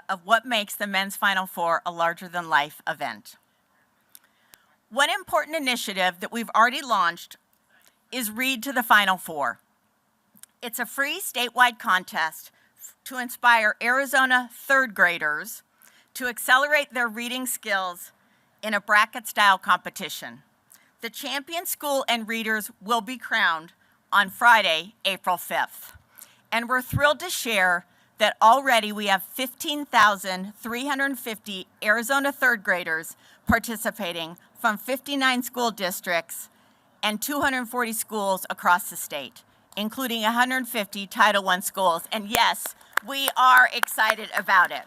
of what makes the men's Final Four a larger-than-life event. One important initiative that we've already launched is Read to the Final Four. It's a free statewide contest to inspire Arizona third graders to accelerate their reading skills in a bracket-style competition. The champion school and readers will be crowned on Friday, April 5th. And we're thrilled to share that already we have 15,350 Arizona third graders participating from 59 school districts and 240 schools across the state, including 150 Title I schools. And yes, we are excited about it.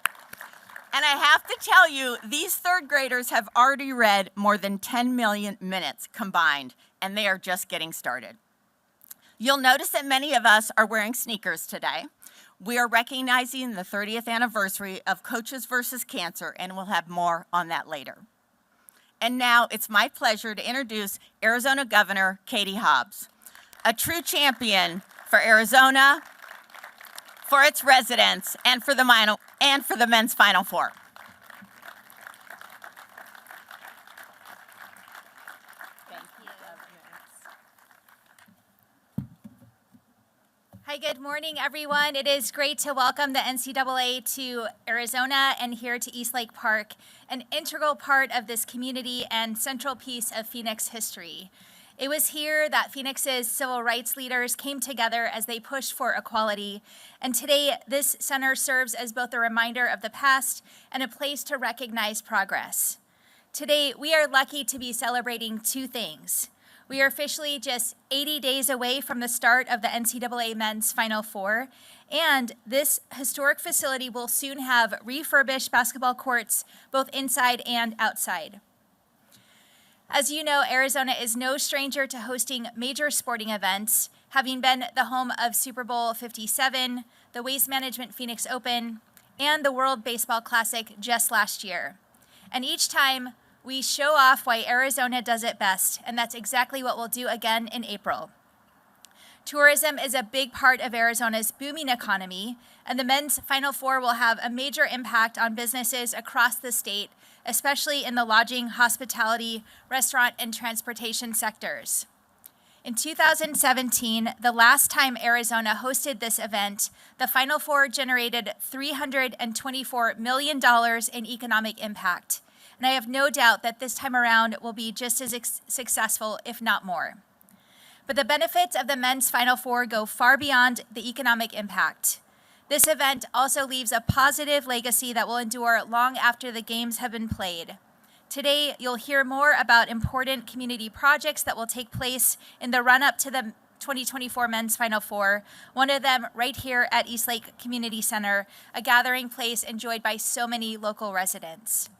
And I have to tell you, these third graders have already read more than 10 million minutes combined, and they are just getting started. You'll notice that many of us are wearing sneakers today. We are recognizing the 30th anniversary of Coaches vs. Cancer, and we'll have more on that later. And now it's my pleasure to introduce Arizona Governor Katie Hobbs, a true champion for Arizona, for its residents, and for the men's Final Four. Hi, good morning, everyone. It is great to welcome the NCAA to Arizona and here to Eastlake Park, an integral part of this community and central piece of Phoenix history. It was here that Phoenix's civil rights leaders came together as they pushed for equality, and today this center serves as both a reminder of the past and a place to recognize progress. Today, we are lucky to be celebrating two things. We are officially just 80 days away from the start of the NCAA Men's Final Four, and this historic facility will soon have refurbished basketball courts both inside and outside. As you know, Arizona is no stranger to hosting major sporting events, having been the home of Super Bowl 57, the Waste Management Phoenix Open, and the World Baseball Classic just last year. And each time, we show off why Arizona does it best, and that's exactly what we'll do again in April. Tourism is a big part of Arizona's booming economy, and the men's Final Four will have a major impact on businesses across the state, especially in the lodging, hospitality, restaurant, and transportation sectors. In 2017, the last time Arizona hosted this event, the Final Four generated $324 million in economic impact. And I have no doubt that this time around will be just as successful, if not more. But the benefits of the men's Final Four go far beyond the economic impact. This event also leaves a positive legacy that will endure long after the games have been played. Today, you'll hear more about important community projects that will take place in the run-up to the 2024 Men's Final Four, one of them right here at Eastlake Community Center, a gathering place enjoyed by so many local residents.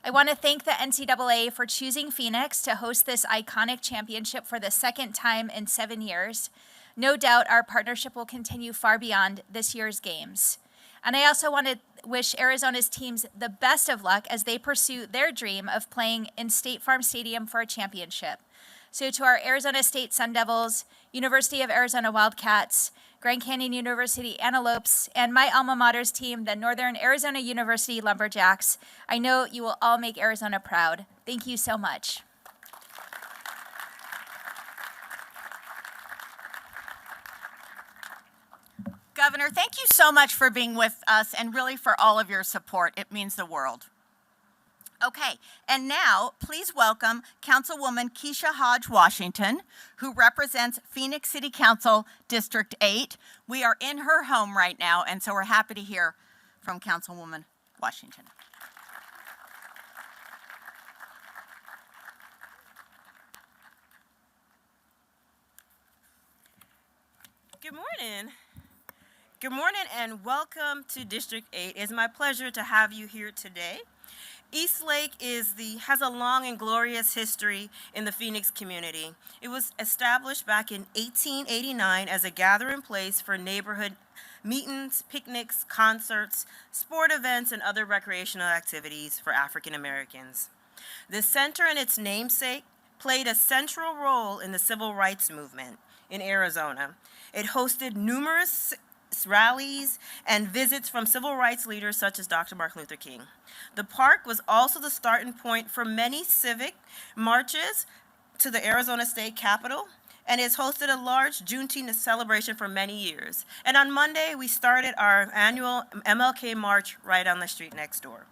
I want to thank the NCAA for choosing Phoenix to host this iconic championship for the second time in 7 years. No doubt our partnership will continue far beyond this year's games. And I also want to wish Arizona's teams the best of luck as they pursue their dream of playing in State Farm Stadium for a championship. So to our Arizona State Sun Devils, University of Arizona Wildcats, Grand Canyon University Antelopes, and my alma mater's team, the Northern Arizona University Lumberjacks, I know you will all make Arizona proud. Thank you so much. Governor, thank you so much for being with us and really for all of your support. It means the world. Okay, and now please welcome Councilwoman Keisha Hodge Washington, who represents Phoenix City Council District 8. We are in her home right now, and so we're happy to hear from Councilwoman Washington. Good morning. Good morning and welcome to District 8. It's my pleasure to have you here today. Eastlake has a long and glorious history in the Phoenix community. It was established back in 1889 as a gathering place for neighborhood meetings, picnics, concerts, sport events, and other recreational activities for African Americans. The center and its namesake played a central role in the civil rights movement in Arizona. It hosted numerous rallies, and visits from civil rights leaders such as Dr. Martin Luther King. The park was also the starting point for many civic marches to the Arizona State Capitol, and has hosted a large Juneteenth celebration for many years. And on Monday, we started our annual MLK March right on the street next door.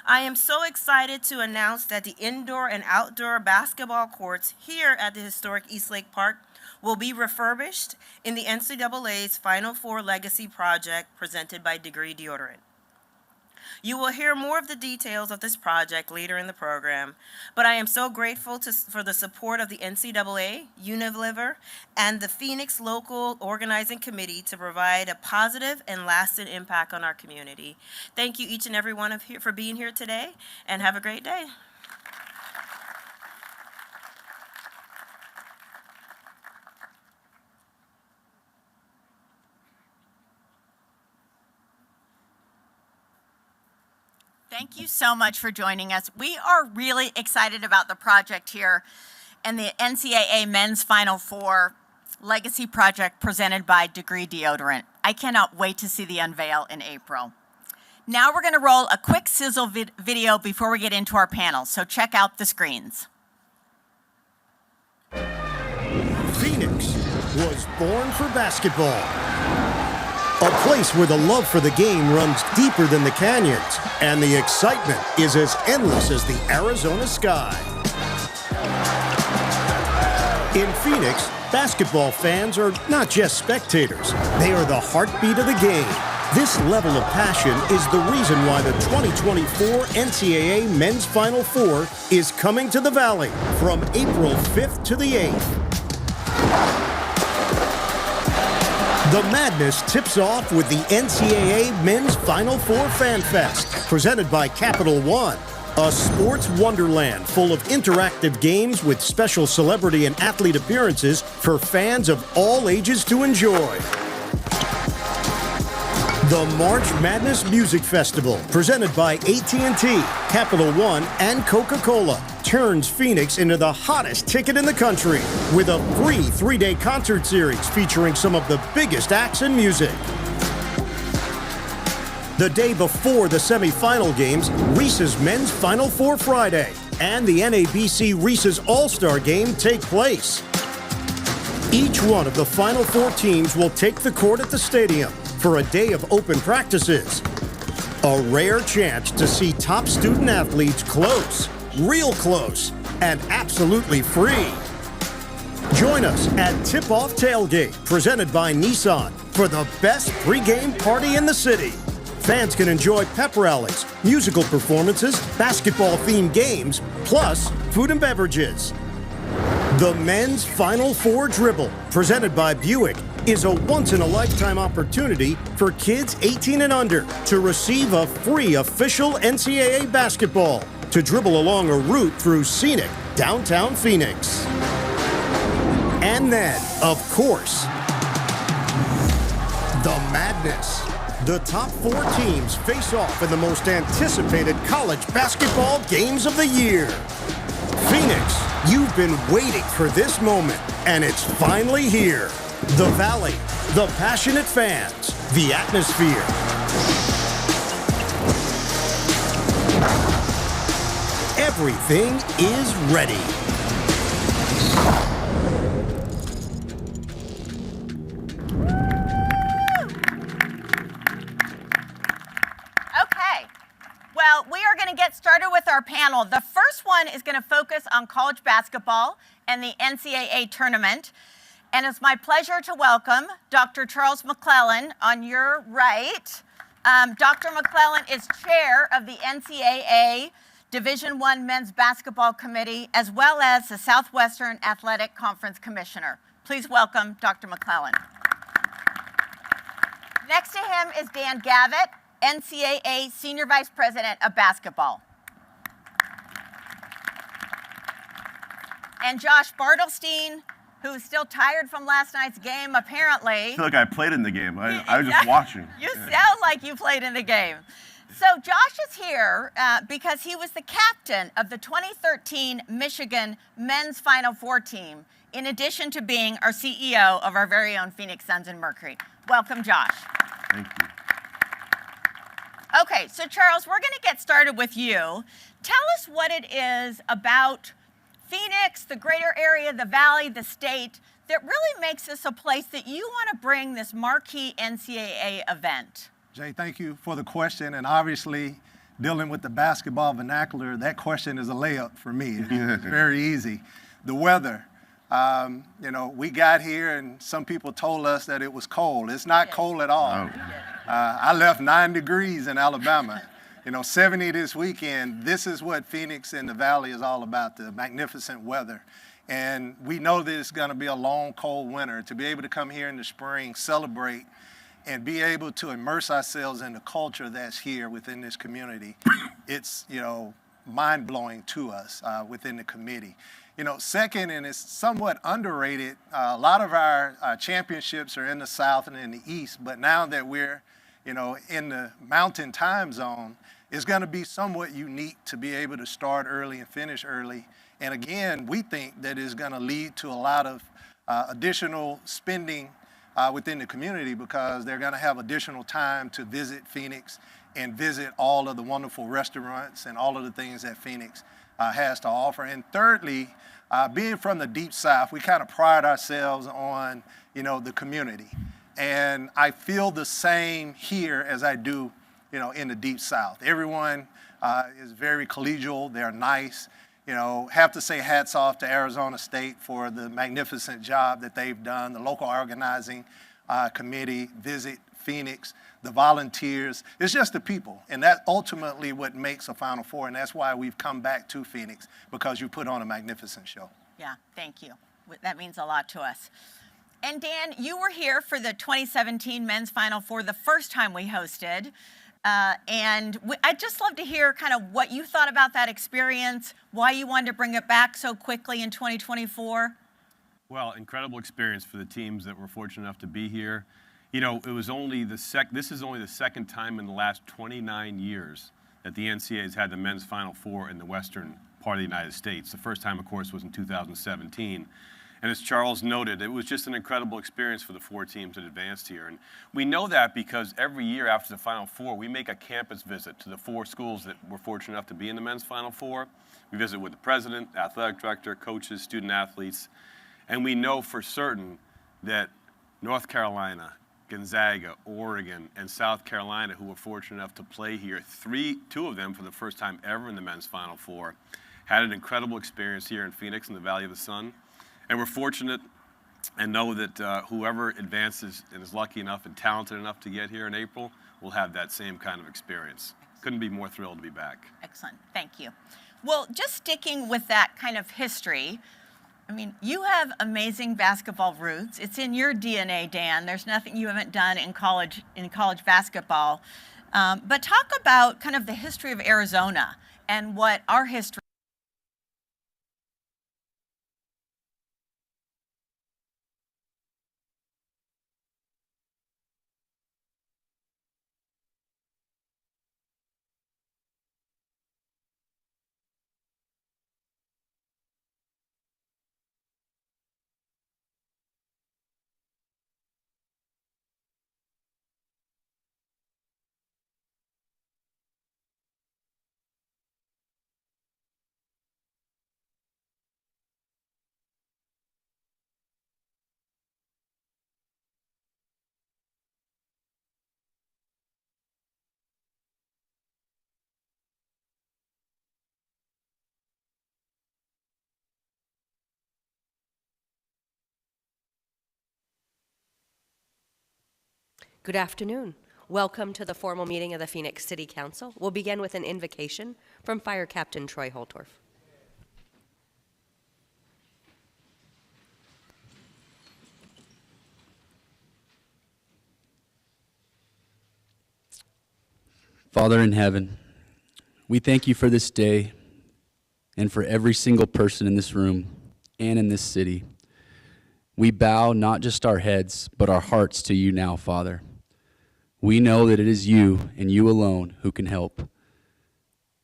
I am so excited to announce that the indoor and outdoor basketball courts here at the historic Eastlake Park will be refurbished in the NCAA's Final Four Legacy Project presented by Degree Deodorant. You will hear more of the details of this project later in the program, but I am so grateful for the support of the NCAA, Unilever, and the Phoenix Local Organizing Committee to provide a positive and lasting impact on our community. Thank you each and every one of you for being here today, and have a great day. Thank you so much for joining us. We are really excited about the project here and the NCAA Men's Final Four Legacy Project presented by Degree Deodorant. I cannot wait to see the unveil in April. Now we're going to roll a quick sizzle video before we get into our panel, so check out the screens. Phoenix was born for basketball. A place where the love for the game runs deeper than the canyons, and the excitement is as endless as the Arizona sky. In Phoenix, basketball fans are not just spectators. They are the heartbeat of the game. This level of passion is the reason why the 2024 NCAA Men's Final Four is coming to the Valley from April 5th to the 8th. The madness tips off with the NCAA Men's Final Four Fan Fest, presented by Capital One, a sports wonderland full of interactive games with special celebrity and athlete appearances for fans of all ages to enjoy. The March Madness Music Festival, presented by AT&T, Capital One, and Coca-Cola, turns Phoenix into the hottest ticket in the country with a free 3-day concert series featuring some of the biggest acts in music. The day before the semifinal games, Reese's Men's Final Four Friday and the NABC Reese's All-Star Game take place. Each one of the Final Four teams will take the court at the stadium for a day of open practices. A rare chance to see top student athletes close, real close, and absolutely free. Join us at Tip-Off Tailgate, presented by Nissan, for the best pregame party in the city. Fans can enjoy pep rallies, musical performances, basketball-themed games, plus food and beverages. The Men's Final Four Dribble, presented by Buick, is a once-in-a-lifetime opportunity for kids 18 and under to receive a free official NCAA basketball to dribble along a route through scenic downtown Phoenix. And then, of course, the madness. The top 4 teams face off in the most anticipated college basketball games of the year. Phoenix, you've been waiting for this moment, and it's finally here. The Valley, the passionate fans, the atmosphere. Everything is ready. Okay, well, we are going to get started with our panel. The first one is going to focus on college basketball and the NCAA tournament. And it's my pleasure to welcome Dr. Charles McClellan on your right. Dr. McClellan is chair of the NCAA Division I Men's Basketball Committee, as well as the Southwestern Athletic Conference Commissioner. Please welcome Dr. McClellan. Next to him is Dan Gavitt, NCAA Senior Vice President of Basketball. And Josh Bartelstein, who's still tired from last night's game, apparently. I feel like I played in the game. I was just watching. You sound like you played in the game. So Josh is here because he was the captain of the 2013 Michigan Men's Final Four team, in addition to being our CEO of our very own Phoenix Suns and Mercury. Welcome, Josh. Thank you. Okay, so Charles, we're going to get started with you. Tell us what it is about Phoenix, the greater area, the valley, the state, that really makes this a place that you want to bring this marquee NCAA event. Jay, thank you for the question. And obviously, dealing with the basketball vernacular, that question is a layup for me. It's very easy. The weather. We got here and some people told us that it was cold. It's not cold at all. Oh. I left 9 degrees in Alabama. 70 this weekend. This is what Phoenix and the Valley is all about, the magnificent weather. And we know that it's going to be a long, cold winter. To be able to come here in the spring, celebrate, and be able to immerse ourselves in the culture that's here within this community, it's, mind-blowing to us within the committee. Second, and it's somewhat underrated, a lot of our championships are in the South and in the East, but now that we're, in the Mountain Time Zone, it's going to be somewhat unique to be able to start early and finish early. And again, we think that is going to lead to a lot of additional spending within the community because they're going to have additional time to visit Phoenix and visit all of the wonderful restaurants and all of the things that Phoenix has to offer. And thirdly, being from the Deep South, we kind of pride ourselves on, the community. And I feel the same here as I do, in the Deep South. Everyone is very collegial. They're nice. Have to say hats off to Arizona State for the magnificent job that they've done, the local organizing committee, Visit Phoenix, the volunteers. It's just the people, and that's ultimately what makes a Final Four, and that's why we've come back to Phoenix, because you put on a magnificent show. Yeah, thank you. That means a lot to us. And Dan, you were here for the 2017 Men's Final Four, the first time we hosted. I'd just love to hear kind of what you thought about that experience, why you wanted to bring it back so quickly in 2024. Well, incredible experience for the teams that were fortunate enough to be here. It was only this is only the second time in the last 29 years that the NCAA has had the Men's Final Four in the western part of the United States. The first time, of course, was in 2017. And as Charles noted, it was just an incredible experience for the 4 teams that advanced here. And we know that because every year after the Final Four, we make a campus visit to the 4 schools that were fortunate enough to be in the Men's Final Four. We visit with the president, athletic director, coaches, student athletes. And we know for certain that North Carolina, Gonzaga, Oregon, and South Carolina, who were fortunate enough to play here, 2 of them for the first time ever in the Men's Final Four, had an incredible experience here in Phoenix in the Valley of the Sun. And we're fortunate and know that whoever advances and is lucky enough and talented enough to get here in April will have that same kind of experience. Couldn't be more thrilled to be back. Excellent, thank you. Well, just sticking with that kind of history, you have amazing basketball roots. It's in your DNA, Dan. There's nothing you haven't done in college basketball. But talk about kind of the history of Arizona and what our history. Good afternoon. Welcome to the formal meeting of the Phoenix City Council. We'll begin with an invocation from Fire Captain Troy Holtorf. Father in heaven, we thank you for this day and for every single person in this room and in this city. We bow not just our heads, but our hearts to you now, Father. We know that it is you and you alone who can help.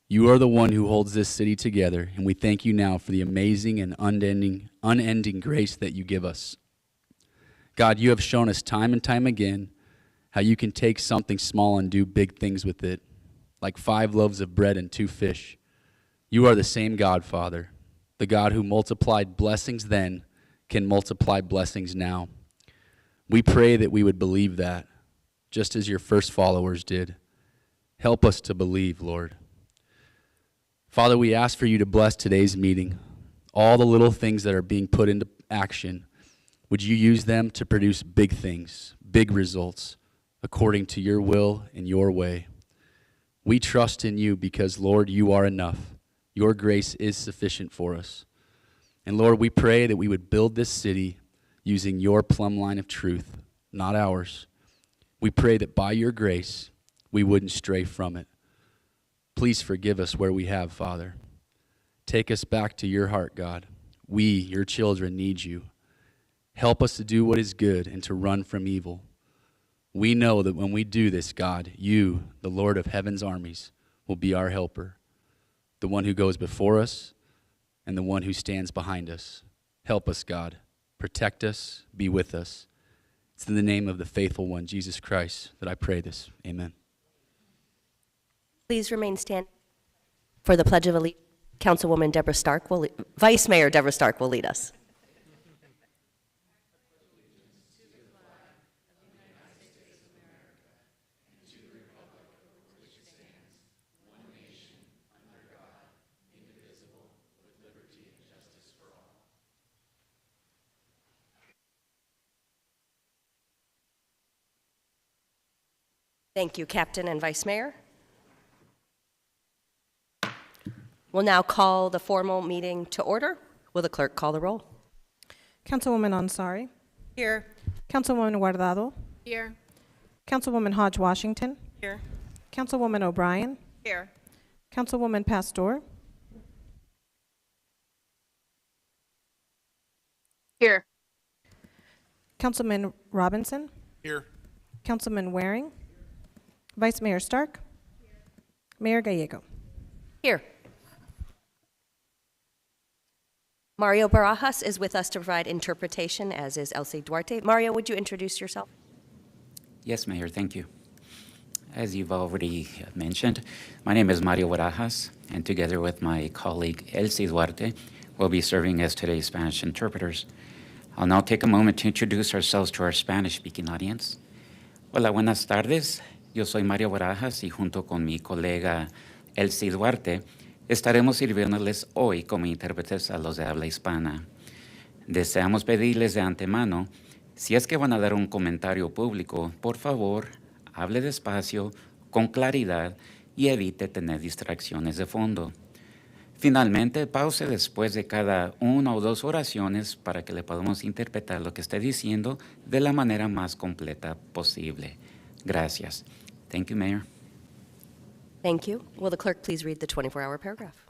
You are the one who holds this city together, and we thank you now for the amazing and unending grace that you give us. God, you have shown us time and time again how you can take something small and do big things with it, like 5 loaves of bread and 2 fish. You are the same God, Father. The God who multiplied blessings then can multiply blessings now. We pray that we would believe that, just as your first followers did. Help us to believe, Lord. Father, we ask for you to bless today's meeting. All the little things that are being put into action, would you use them to produce big things, big results, according to your will and your way. We trust in you because, Lord, you are enough. Your grace is sufficient for us. And Lord, we pray that we would build this city using your plumb line of truth, not ours. We pray that by your grace, we wouldn't stray from it. Please forgive us where we have, Father. Take us back to your heart, God. We, your children, need you. Help us to do what is good and to run from evil. We know that when we do this, God, you, the Lord of heaven's armies, will be our helper, the one who goes before us and the one who stands behind us. Help us, God. Protect us. Be with us. It's in the name of the faithful one, Jesus Christ, that I pray this. Amen. Please remain standing for the Pledge of Allegiance. Councilwoman Deborah Stark Vice Mayor Deborah Stark will lead us. Thank you, Captain and Vice Mayor. We'll now call the formal meeting to order. Will the clerk call the roll? Councilwoman Ansari. Here. Councilwoman Guardado. Here. Councilwoman Hodge Washington. Here. Councilwoman O'Brien. Here. Councilwoman Pastor. Here. Councilman Robinson. Here. Councilman Waring. Vice Mayor Stark. Mayor Gallego. Here. Mario Barajas is with us to provide interpretation, as is Elsie Duarte. Mario, would you introduce yourself? Yes, Mayor, thank you. As you've already mentioned, my name is Mario Barajas, and together with my colleague Elsie Duarte, we'll be serving as today's Spanish interpreters. I'll now take a moment to introduce ourselves to our Spanish-speaking audience. Hola, buenas tardes. Yo soy Mario Barajas y junto con mi colega Elsie Duarte, estaremos sirviéndoles hoy como intérpretes a los de habla hispana. Deseamos pedirles de antemano, si es que van a dar un comentario público, por favor, hable despacio, con claridad y evite tener distracciones de fondo. Finalmente, pause después de cada 1 o 2 oraciones para que le podamos interpretar lo que esté diciendo de la manera más completa posible. Gracias. Thank you, Mayor. Thank you. Will the clerk please read the 24-hour paragraph?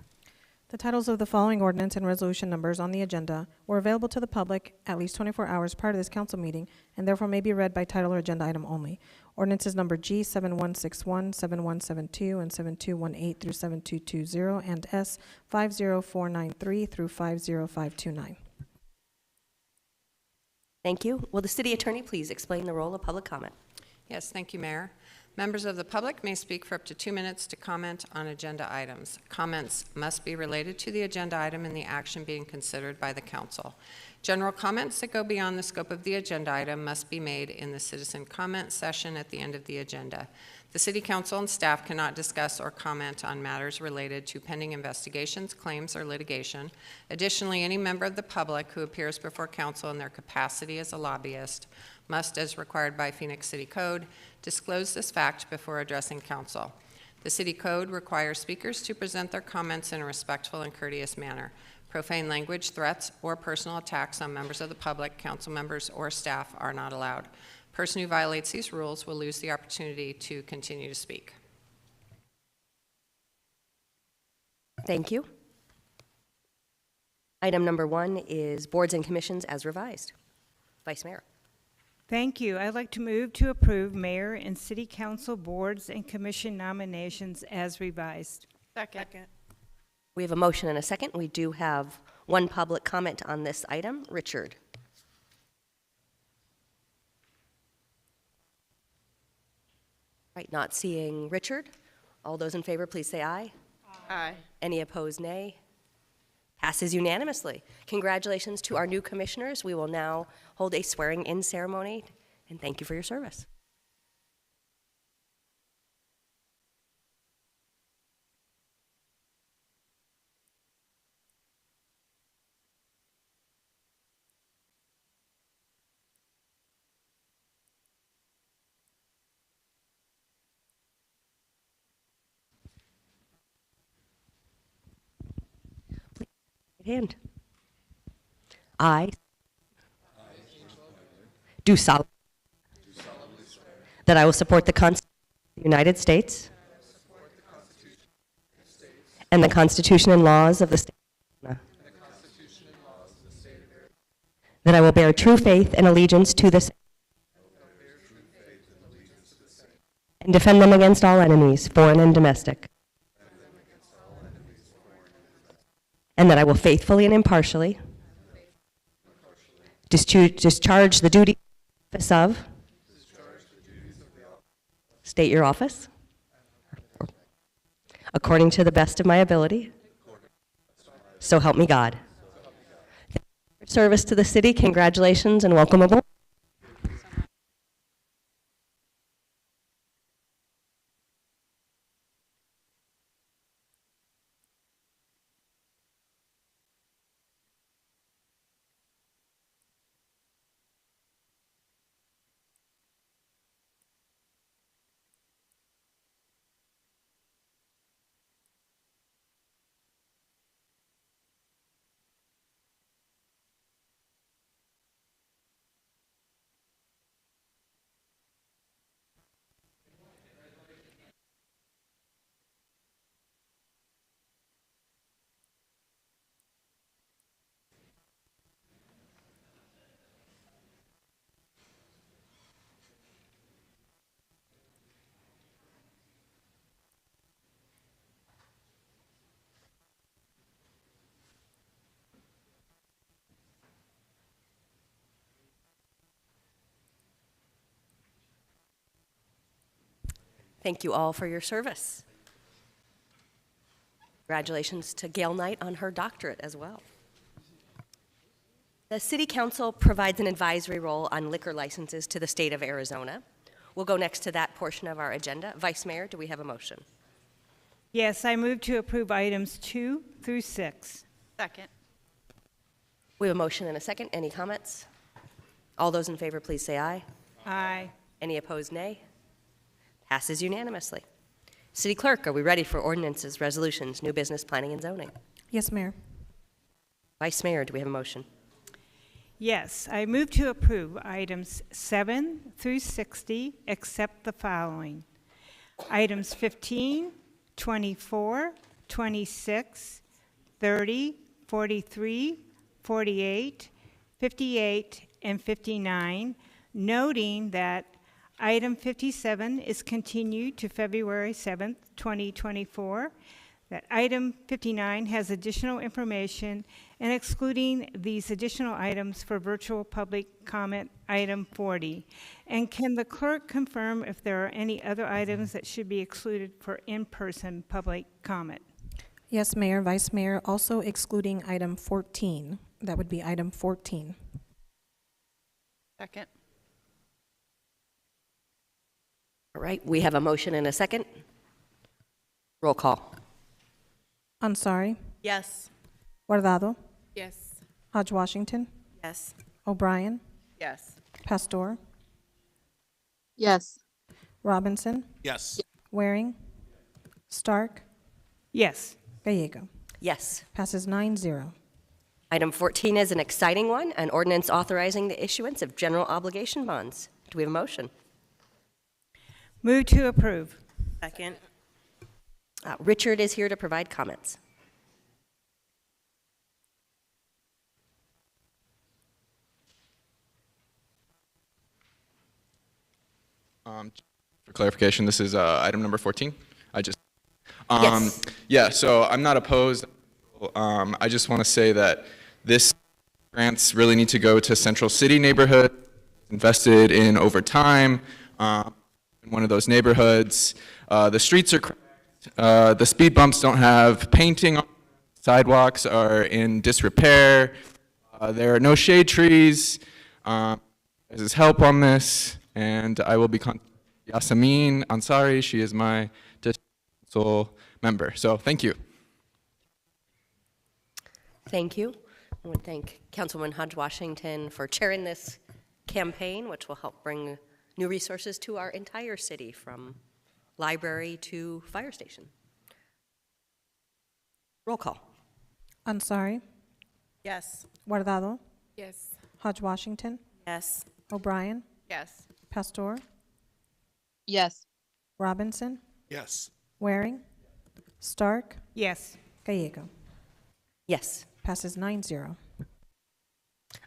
The titles of the following ordinance and resolution numbers on the agenda were available to the public at least 24 hours prior to this council meeting and therefore may be read by title or agenda item only. Ordinances number G 7161, 7172, and 7218 through 7220 and S 50493 through 50529. Thank you. Will the city attorney please explain the role of public comment? Yes, thank you, Mayor. Members of the public may speak for up to 2 minutes to comment on agenda items. Comments must be related to the agenda item and the action being considered by the council. General comments that go beyond the scope of the agenda item must be made in the citizen comment session at the end of the agenda. The City Council and staff cannot discuss or comment on matters related to pending investigations, claims, or litigation. Additionally, any member of the public who appears before council in their capacity as a lobbyist must, as required by Phoenix City Code, disclose this fact before addressing council. The City Code requires speakers to present their comments in a respectful and courteous manner. Profane language, threats, or personal attacks on members of the public, council members, or staff are not allowed. A person who violates these rules will lose the opportunity to continue to speak. Thank you. Item number 1 is boards and commissions as revised. Vice Mayor. Thank you. I'd like to move to approve mayor and city council boards and commission nominations as revised. Second. We have a motion and a second. We do have one public comment on this item. Richard. Right, not seeing Richard. All those in favor, please say aye. Aye. Any opposed, nay. Passes unanimously. Congratulations to our new commissioners. We will now hold a swearing-in ceremony, and thank you for your service. Hand. I do solemnly that I will support the Constitution of the United States and the Constitution and laws of the state of Arizona. That I will bear true faith and allegiance to the same and defend them against all enemies, foreign and domestic. And that I will faithfully and impartially discharge the duty of state your office according to the best of my ability. So help me God. Thank you for your service to the city. Congratulations and welcome aboard. Thank you all for your service. Congratulations to Gail Knight on her doctorate as well. The City Council provides an advisory role on liquor licenses to the state of Arizona. We'll go next to that portion of our agenda. Vice Mayor, do we have a motion? Yes, I move to approve items 2 through 6. Second. We have a motion and a second. Any comments? All those in favor, please say aye. Aye. Any opposed, nay. Passes unanimously. City Clerk, are we ready for ordinances, resolutions, new business, planning, and zoning? Yes, Mayor. Vice Mayor, do we have a motion? Yes, I move to approve items 7 through 60, except the following. Items 15, 24, 26, 30, 43, 48, 58, and 59, noting that item 57 is continued to February 7th, 2024. That item 59 has additional information, and excluding these additional items for virtual public comment, item 40. And can the clerk confirm if there are any other items that should be excluded for in-person public comment? Yes, Mayor, Vice Mayor, also excluding item 14. That would be item 14. Second. All right, we have a motion and a second. Roll call. Ansari, Yes. Guardado, Yes. Hodge Washington, Yes. O'Brien, Yes. Pastor, Yes. Robinson, Yes. Waring, Stark, Yes. Gallego. Yes. Passes 9-0. Item 14 is an exciting one, an ordinance authorizing the issuance of general obligation bonds. Do we have a motion? Move to approve. Second. Richard is here to provide comments. For clarification, this is item number 14. Yes. Yeah, so I'm not opposed. I just want to say that this grants really need to go to Central City neighborhood, invested in over time. in one of those neighborhoods. The streets are cracked. The speed bumps don't have painting on. Sidewalks are in disrepair. There are no shade trees. There's help on this, and I will be contacting Yasameen Ansari. She is my district council member. So thank you. Thank you. I want to thank Councilwoman Hodge Washington for chairing this campaign, which will help bring new resources to our entire city, from library to fire station. Roll call. Ansari, Yes. Guardado, Yes. Hodge Washington, Yes. O'Brien, Yes. Pastor, Yes. Robinson, Yes. Waring, Stark, Yes. Gallego. Yes. Passes 9-0.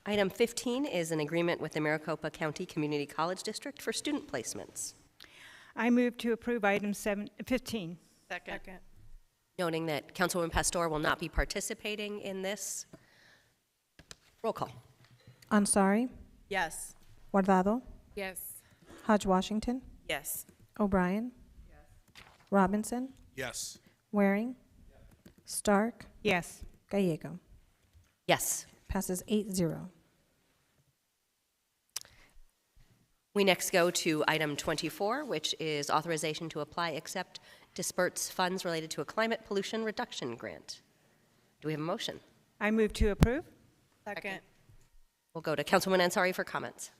Item 15 is an agreement with the Maricopa County Community College District for student placements. I move to approve item 15. Second. Noting that Councilwoman Pastor will not be participating in this. Roll call. Ansari, Yes. Guardado, Yes. Hodge Washington, Yes. O'Brien, Robinson, Yes. Waring, Stark, Yes. Gallego. Yes. Passes 8-0. We next go to item 24, which is authorization to apply, accept, disperse funds related to a climate pollution reduction grant. Do we have a motion? I move to approve. Second. We'll go to Councilwoman Ansari for comments.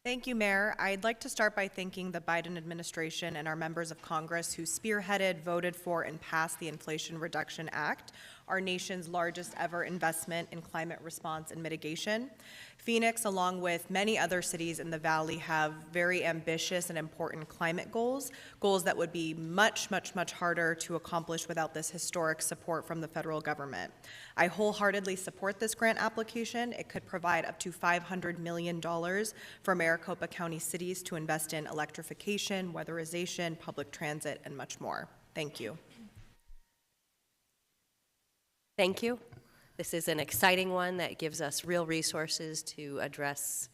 Thank you, Mayor. I'd like to start by thanking the Biden administration and our members of Congress who spearheaded, voted for, and passed the Inflation Reduction Act, our nation's largest ever investment in climate response and mitigation. Phoenix, along with many other cities in the Valley, have very ambitious and important climate goals, goals that would be much, much, much harder to accomplish without this historic support from the federal government. I wholeheartedly support this grant application. It could provide up to $500 million for Maricopa County cities to invest in electrification, weatherization, public transit, and much more. Thank you. Thank you. This is an exciting one that gives us real resources to address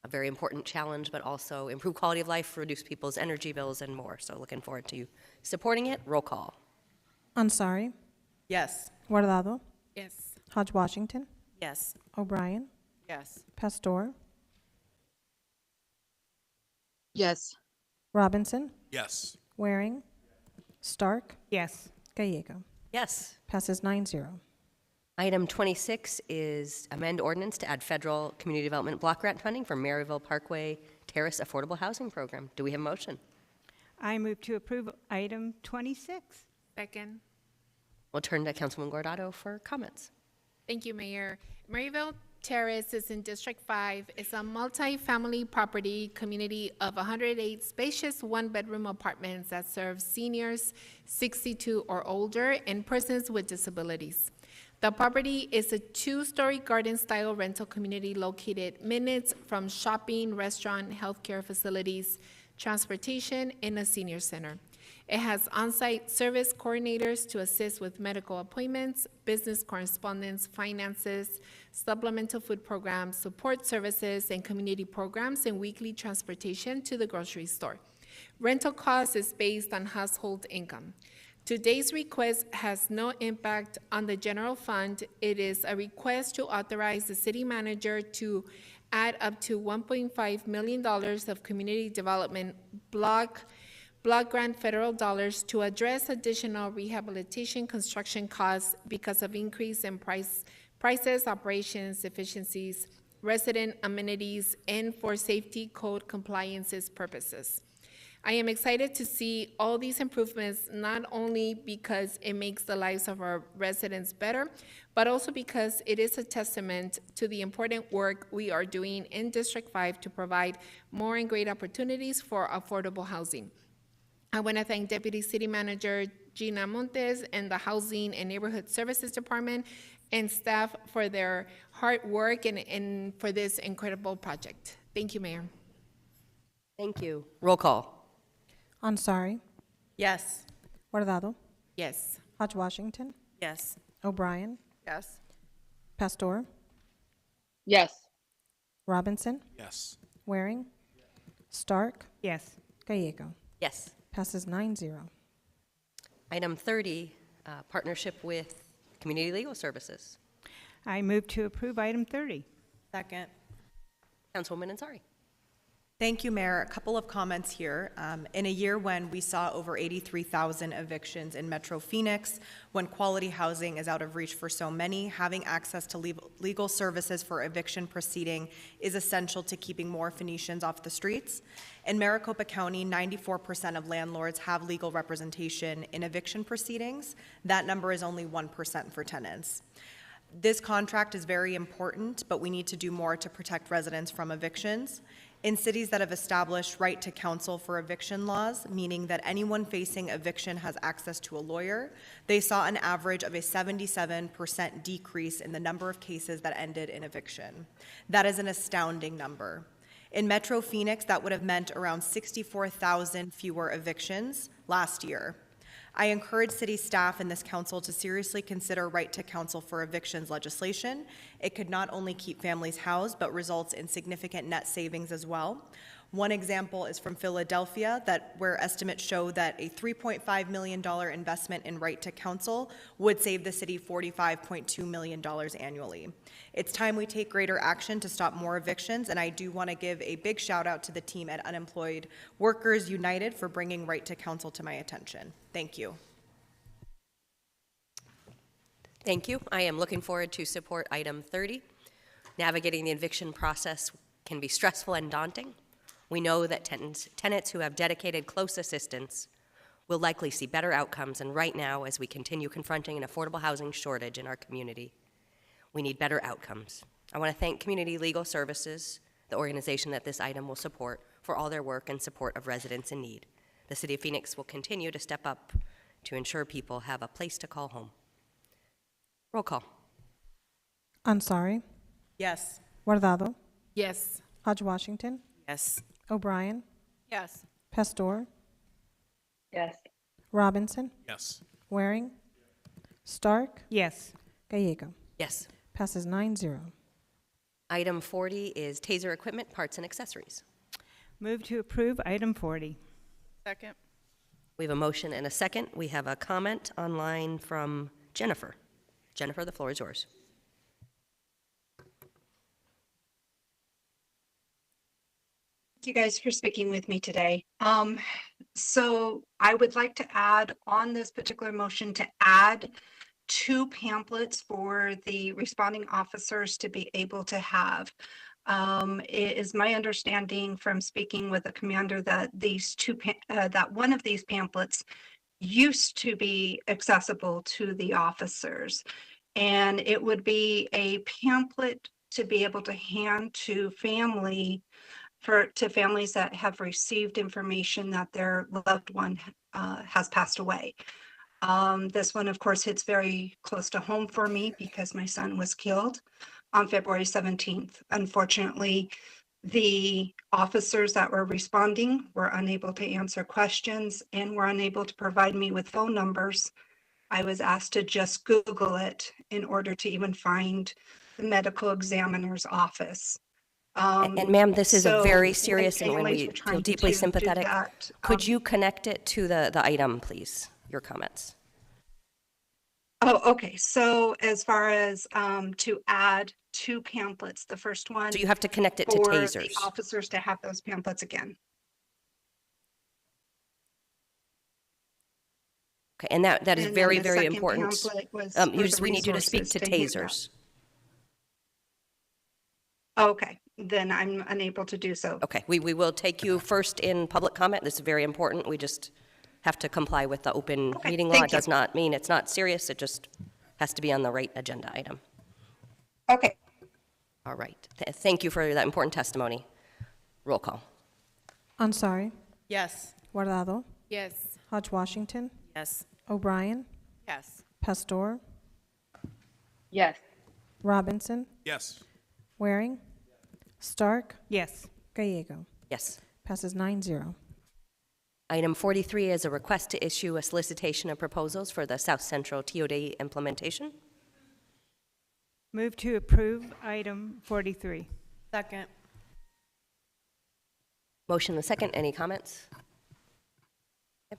a very important challenge, but also improve quality of life, reduce people's energy bills, and more. So looking forward to you supporting it. Roll call. Ansari, Yes. Guardado, Yes. Hodge Washington, Yes. O'Brien, Yes. Pastor, Yes. Robinson, Yes. Waring, Stark, Yes. Gallego. Yes. Passes 9-0. Item 26 is amend ordinance to add federal community development block grant funding for Maryville Parkway Terrace Affordable Housing Program. Do we have a motion? I move to approve item 26. Second. We'll turn to Councilwoman Guardado for comments. Thank you, Mayor. Maryville Terrace is in District 5. It's a multi-family property community of 108 spacious one-bedroom apartments that serve seniors 62 or older and persons with disabilities. The property is a two-story garden-style rental community located minutes from shopping, restaurant, healthcare facilities, transportation, and a senior center. It has on-site service coordinators to assist with medical appointments, business correspondence, finances, supplemental food programs, support services, and community programs, and weekly transportation to the grocery store. Rental cost is based on household income. Today's request has no impact on the general fund. It is a request to authorize the city manager to add up to $1.5 million of community development block grant federal dollars to address additional rehabilitation construction costs because of increase in prices, operations, efficiencies, resident amenities, and for safety code compliances purposes. I am excited to see all these improvements, not only because it makes the lives of our residents better, but also because it is a testament to the important work we are doing in District 5 to provide more and great opportunities for affordable housing. I want to thank Deputy City Manager Gina Montes and the Housing and Neighborhood Services Department and staff for their hard work and for this incredible project. Thank you, Mayor. Thank you. Roll call. Ansari, Yes. Guardado, Yes. Hodge Washington, Yes. O'Brien, Yes. Pastor, Yes. Robinson, Yes. Waring, Stark, Yes. Gallego. Yes. Passes 9-0. Item 30, partnership with Community Legal Services. I move to approve item 30. Second. Councilwoman Ansari. Thank you, Mayor. A couple of comments here. In a year when we saw over 83,000 evictions in Metro Phoenix, when quality housing is out of reach for so many, having access to legal services for eviction proceeding is essential to keeping more Phoenicians off the streets. In Maricopa County, 94% of landlords have legal representation in eviction proceedings. That number is only 1% for tenants. This contract is very important, but we need to do more to protect residents from evictions. In cities that have established right to counsel for eviction laws, meaning that anyone facing eviction has access to a lawyer, they saw an average of a 77% decrease in the number of cases that ended in eviction. That is an astounding number. In Metro Phoenix, that would have meant around 64,000 fewer evictions last year. I encourage city staff and this council to seriously consider right to counsel for evictions legislation. It could not only keep families housed, but results in significant net savings as well. One example is from Philadelphia, where estimates show that a $3.5 million investment in right to counsel would save the city $45.2 million annually. It's time we take greater action to stop more evictions, and I do want to give a big shout out to the team at Unemployed Workers United for bringing right to counsel to my attention. Thank you. Thank you. I am looking forward to support item 30. Navigating the eviction process can be stressful and daunting. We know that tenants who have dedicated close assistance will likely see better outcomes, and right now, as we continue confronting an affordable housing shortage in our community, we need better outcomes. I want to thank Community Legal Services, the organization that this item will support, for all their work and support of residents in need. The City of Phoenix will continue to step up to ensure people have a place to call home. Roll call. Ansari. Yes. Guardado. Yes. Hodge Washington. Yes. O'Brien. Yes. Pastor. Yes. Robinson. Yes. Waring. Stark. Yes. Gallego. Yes. Passes 9-0. Item 40 is taser equipment, parts, and accessories. Move to approve item 40. Second. We have a motion and a second. We have a comment online from Jennifer. Jennifer, the floor is yours. Thank you guys for speaking with me today. So I would like to add on this particular motion to add 2 pamphlets for the responding officers to be able to have. It is my understanding from speaking with the commander that that one of these pamphlets used to be accessible to the officers, and it would be a pamphlet to be able to hand to families that have received information that their loved one has passed away. This one, of course, hits very close to home for me because my son was killed on February 17th. Unfortunately, the officers that were responding were unable to answer questions and were unable to provide me with phone numbers. I was asked to just Google it in order to even find the medical examiner's office. And ma'am, this is a very serious and when families we were trying feel deeply to do sympathetic. that, Could you connect it to the item, please? Your comments. Oh, okay. So as far as to add 2 pamphlets, the first one. So you have to connect it to for tasers. the officers to have those pamphlets again. Okay, and that is And then very, the very second important. pamphlet was You for the just, we need you to speak to resources to hand tasers. Okay, then I'm unable to do so. Okay, we will take you first in public comment. This is very important. We just have to comply with the open meeting law. thank It does you. not mean it's not serious. It just has to be on the right agenda item. Okay. All right. Thank you for that important testimony. Roll call. Ansari. Yes. Guardado. Yes. Hodge Washington. Yes. O'Brien. Yes. Pastor. Yes. Robinson. Yes. Waring. Stark. Yes. Gallego. Yes. Passes 9-0. Item 43 is a request to issue a solicitation of proposals for the South Central TOD implementation. Move to approve item 43. Second. Motion and second. Any comments?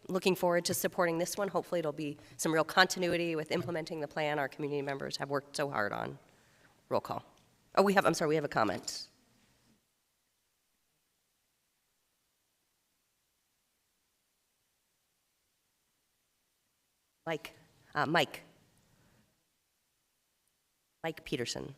Looking forward to supporting this one. Hopefully it'll be some real continuity with implementing the plan our community members have worked so hard on. Roll call. Oh, we have a comment. Mike Peterson.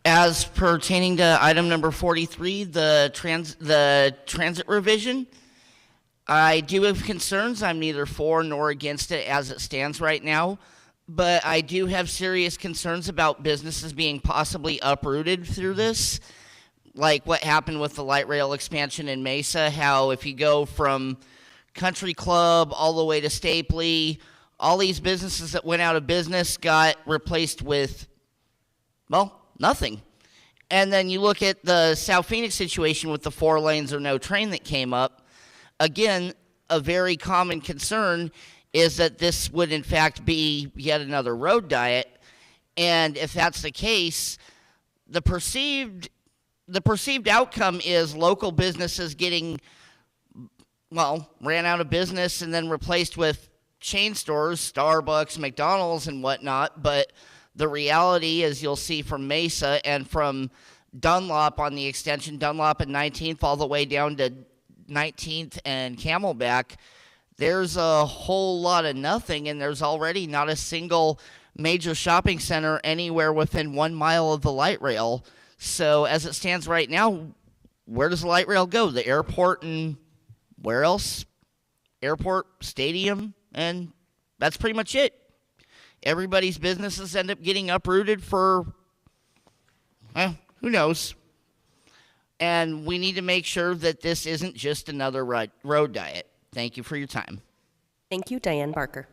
As pertaining to item number 43, the transit revision, I do have concerns. I'm neither for nor against it as it stands right now, but I do have serious concerns about businesses being possibly uprooted through this, like what happened with the light rail expansion in Mesa, how if you go from Country Club all the way to Stapley, all these businesses that went out of business got replaced with, well, nothing. And then you look at the South Phoenix situation with the 4 lanes or no train that came up. Again, a very common concern is that this would in fact be yet another road diet. And if that's the case, the perceived outcome is local businesses getting, well, ran out of business and then replaced with chain stores, Starbucks, McDonald's, and whatnot. But the reality, as you'll see from Mesa and from Dunlop on the extension, Dunlop and 19th all the way down to 19th and Camelback, there's a whole lot of nothing, and there's already not a single major shopping center anywhere within 1 mile of the light rail. So as it stands right now, where does the light rail go? The airport and where else? Airport, stadium, and that's pretty much it. Everybody's businesses end up getting uprooted for, well, who knows? And we need to make sure that this isn't just another road diet. Thank you for your time. Thank you, Diane Barker.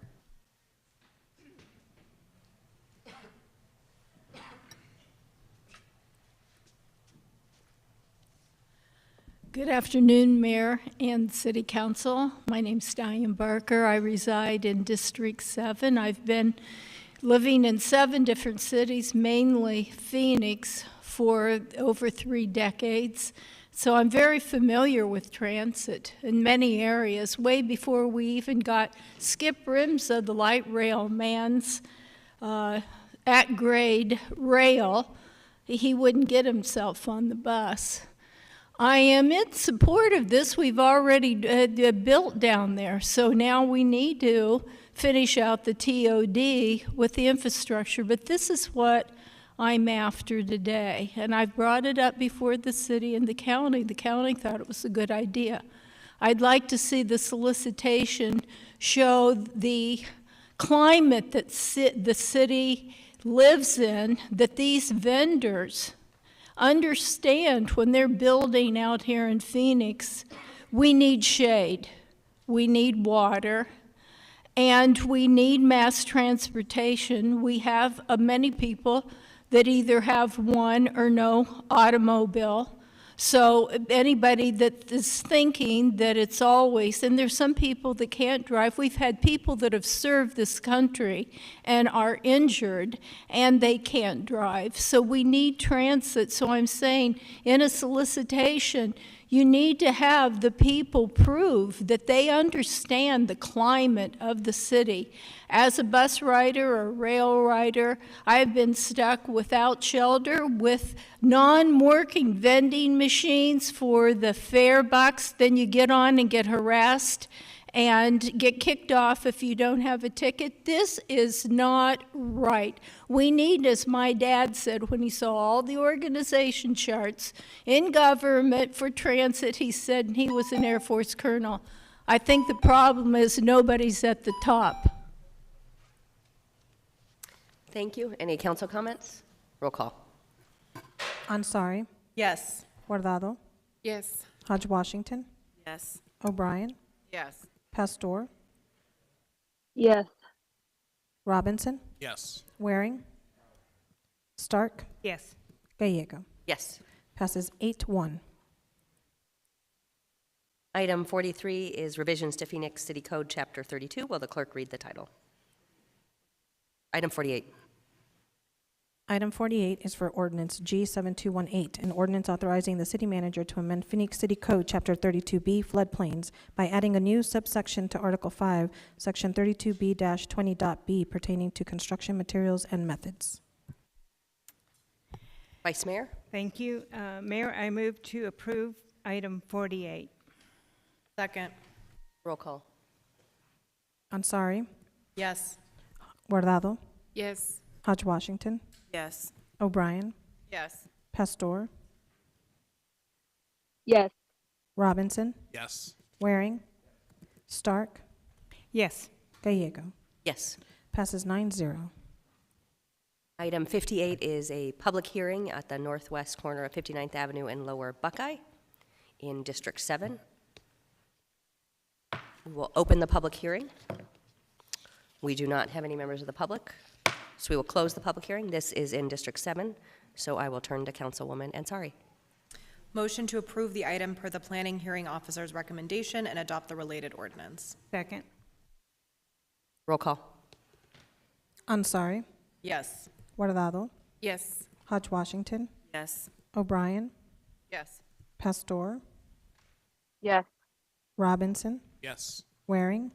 Good afternoon, Mayor and City Council. My name's Diane Barker. I reside in District 7. I've been living in 7 different cities, mainly Phoenix, for over 3 decades. So I'm very familiar with transit in many areas. Way before we even got skip rims of the light rail man's at-grade rail, he wouldn't get himself on the bus. I am in support of this. We've already built down there, so now we need to finish out the TOD with the infrastructure. But this is what I'm after today, and I've brought it up before the city and the county. The county thought it was a good idea. I'd like to see the solicitation show the climate that the city lives in, that these vendors understand when they're building out here in Phoenix, we need shade, we need water, and we need mass transportation. We have many people that either have one or no automobile. So anybody that is thinking that it's always, and there's some people that can't drive. We've had people that have served this country and are injured and they can't drive. So we need transit. So I'm saying in a solicitation, you need to have the people prove that they understand the climate of the city. As a bus rider or rail rider, I've been stuck without shelter with non-working vending machines for the fare bucks. Then you get on and get harassed and get kicked off if you don't have a ticket. This is not right. We need, as my dad said when he saw all the organization charts in government for transit, he said, and he was an Air Force colonel, I think the problem is nobody's at the top. Thank you. Any council comments? Roll call. Ansari. Yes. Guardado. Yes. Hodge Washington. Yes. O'Brien. Yes. Pastor. Yes. Robinson. Yes. Waring. Stark. Yes. Gallego. Yes. Passes 8-1. Item 43 is revisions to Phoenix City Code, Chapter 32. Will the clerk read the title? Item 48. Item 48 is for ordinance G7218, an ordinance authorizing the city manager to amend Phoenix City Code, Chapter 32B, floodplains, by adding a new subsection to Article 5, Section 32B-20.b, pertaining to construction materials and methods. Vice Mayor? Thank you. Mayor, I move to approve item 48. Second. Roll call. Ansari, Yes. Guardado, Yes. Hodge Washington, Yes. O'Brien, Yes. Pastor, Yes. Robinson, Yes. Waring, Stark, Yes. Gallego. Yes. Passes 9-0. Item 58 is a public hearing at the northwest corner of 59th Avenue and Lower Buckeye in District 7. We will open the public hearing. We do not have any members of the public, so we will close the public hearing. This is in District 7, so I will turn to Councilwoman Ansari. Motion to approve the item per the planning hearing officer's recommendation and adopt the related ordinance. Second. Roll call. Ansari, Yes. Guardado, Yes. Hodge Washington, Yes. O'Brien, Yes. Pastor, Yes. Robinson, Yes. Waring,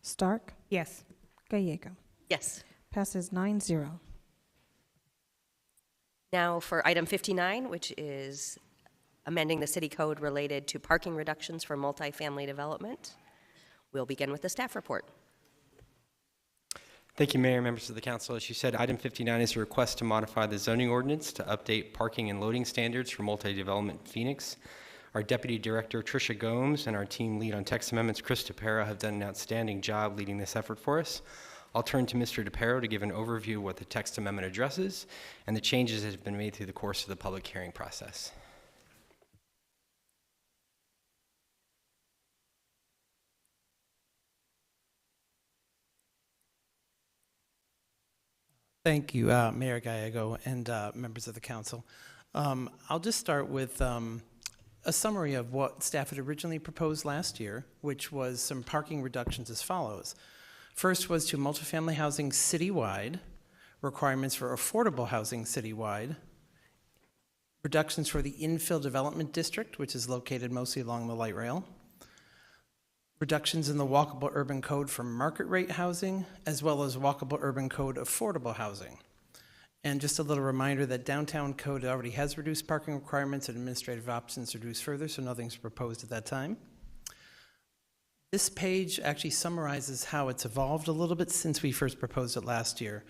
Stark, Yes. Gallego. Yes. Passes 9-0. Now for item 59, which is amending the city code related to parking reductions for multifamily development. We'll begin with the staff report. Thank you, Mayor, members of the council. As you said, item 59 is a request to modify the zoning ordinance to update parking and loading standards for multi-development in Phoenix. Our Deputy Director, Tricia Gomes, and our team lead on text amendments, Chris DePero, have done an outstanding job leading this effort for us. I'll turn to Mr. DePero to give an overview of what the text amendment addresses and the changes that have been made through the course of the public hearing process. Thank you, Mayor Gallego and members of the council. I'll just start with a summary of what staff had originally proposed last year, which was some parking reductions as follows. First was to multifamily housing citywide, requirements for affordable housing citywide, reductions for the infill development district, which is located mostly along the light rail, reductions in the walkable urban code for market rate housing, as well as walkable urban code affordable housing. And just a little reminder that downtown code already has reduced parking requirements and administrative options reduced further, so nothing's proposed at that time. This page actually summarizes how it's evolved a little bit since we first proposed it last year.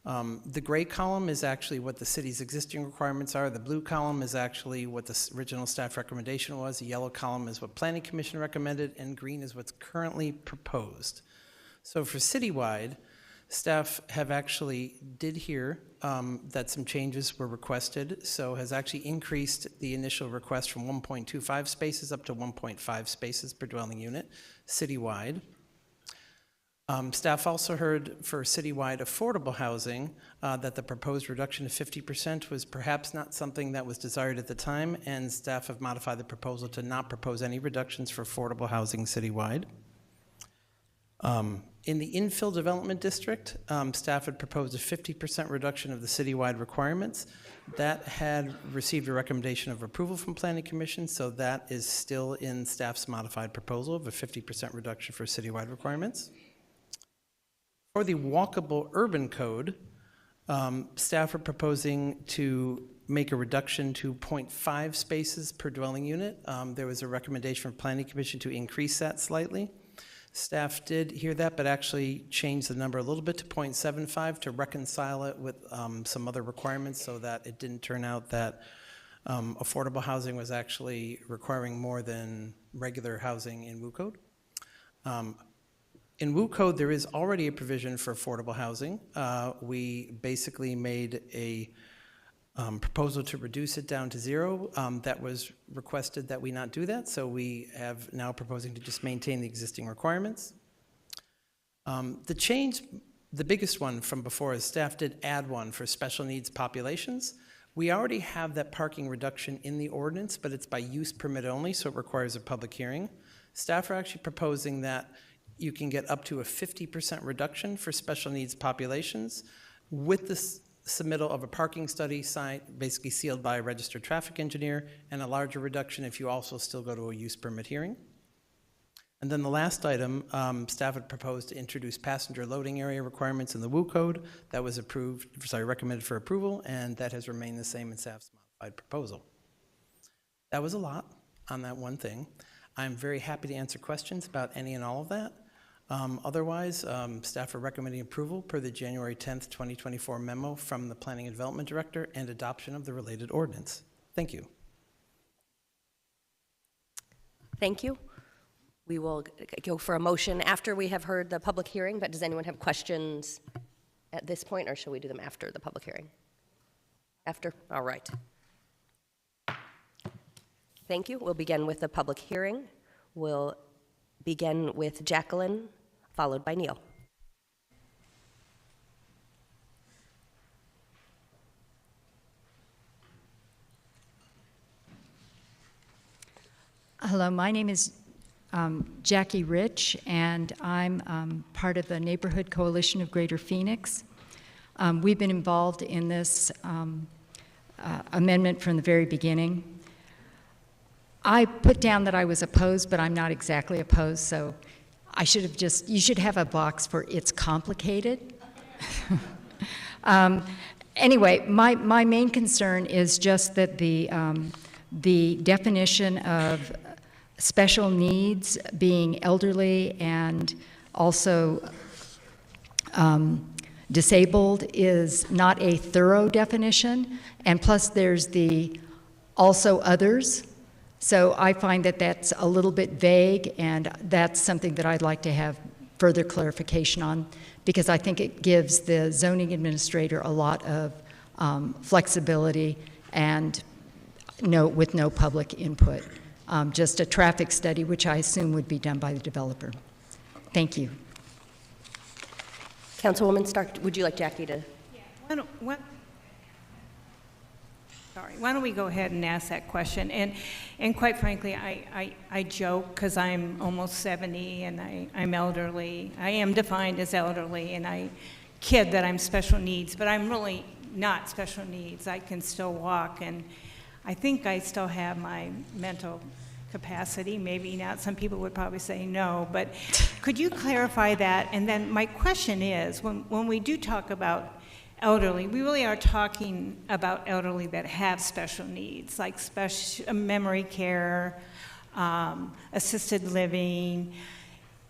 The gray column is actually what the city's existing requirements are. The blue column is actually what the original staff recommendation was. The yellow column is what Planning Commission recommended, and green is what's currently proposed. So for citywide, staff have actually did hear that some changes were requested, so has actually increased the initial request from 1.25 spaces up to 1.5 spaces per dwelling unit citywide. Staff also heard for citywide affordable housing that the proposed reduction of 50% was perhaps not something that was desired at the time, and staff have modified the proposal to not propose any reductions for affordable housing citywide. In the infill development district, staff had proposed a 50% reduction of the citywide requirements. That had received a recommendation of approval from Planning Commission, so that is still in staff's modified proposal of a 50% reduction for citywide requirements. For the walkable urban code, staff are proposing to make a reduction to 0.5 spaces per dwelling unit. There was a recommendation from Planning Commission to increase that slightly. Staff did hear that, but actually changed the number a little bit to 0.75 to reconcile it with some other requirements so that it didn't turn out that affordable housing was actually requiring more than regular housing in WU Code. In WU Code, there is already a provision for affordable housing. We basically made a proposal to reduce it down to 0. That was requested that we not do that, so we have now proposing to just maintain the existing requirements. The change, the biggest one from before, is staff did add one for special needs populations, We already have that parking reduction in the ordinance, but it's by use permit only, so it requires a public hearing. Staff are actually proposing that you can get up to a 50% reduction for special needs populations with the submittal of a parking study signed, basically sealed by a registered traffic engineer, and a larger reduction if you also still go to a use permit hearing. And then the last item, staff had proposed to introduce passenger loading area requirements in the WU code. That was recommended for approval, and that has remained the same in staff's modified proposal. That was a lot on that one thing. I'm very happy to answer questions about any and all of that. Otherwise, staff are recommending approval per the January 10th, 2024 memo from the Planning and Development Director and adoption of the related ordinance. Thank you. Thank you. We will go for a motion after we have heard the public hearing, but does anyone have questions at this point, or shall we do them after the public hearing? After? All right. Thank you. We'll begin with the public hearing. We'll begin with Jacqueline, followed by Neil. Hello, my name is Jackie Rich, and I'm part of the Neighborhood Coalition of Greater Phoenix. We've been involved in this amendment from the very beginning. I put down that I was opposed, but I'm not exactly opposed, so I should have you should have a box for it's complicated. Anyway, my main concern is just that the definition of special needs being elderly and also disabled is not a thorough definition, and plus there's the also others. So I find that that's a little bit vague, and that's something that I'd like to have further clarification on, because I think it gives the zoning administrator a lot of flexibility and with no public input. Just a traffic study, which I assume would be done by the developer. Thank you. Councilwoman Stark, would you like Jackie to? Yeah. Why don't we go ahead and ask that question? And quite frankly, I joke because I'm almost 70 and I'm elderly. I am defined as elderly, and I kid that I'm special needs, but I'm really not special needs. I can still walk, and I think I still have my mental capacity. Maybe not. Some people would probably say no, but could you clarify that? And then my question is, when we do talk about elderly, we really are talking about elderly that have special needs, like special memory care, assisted living.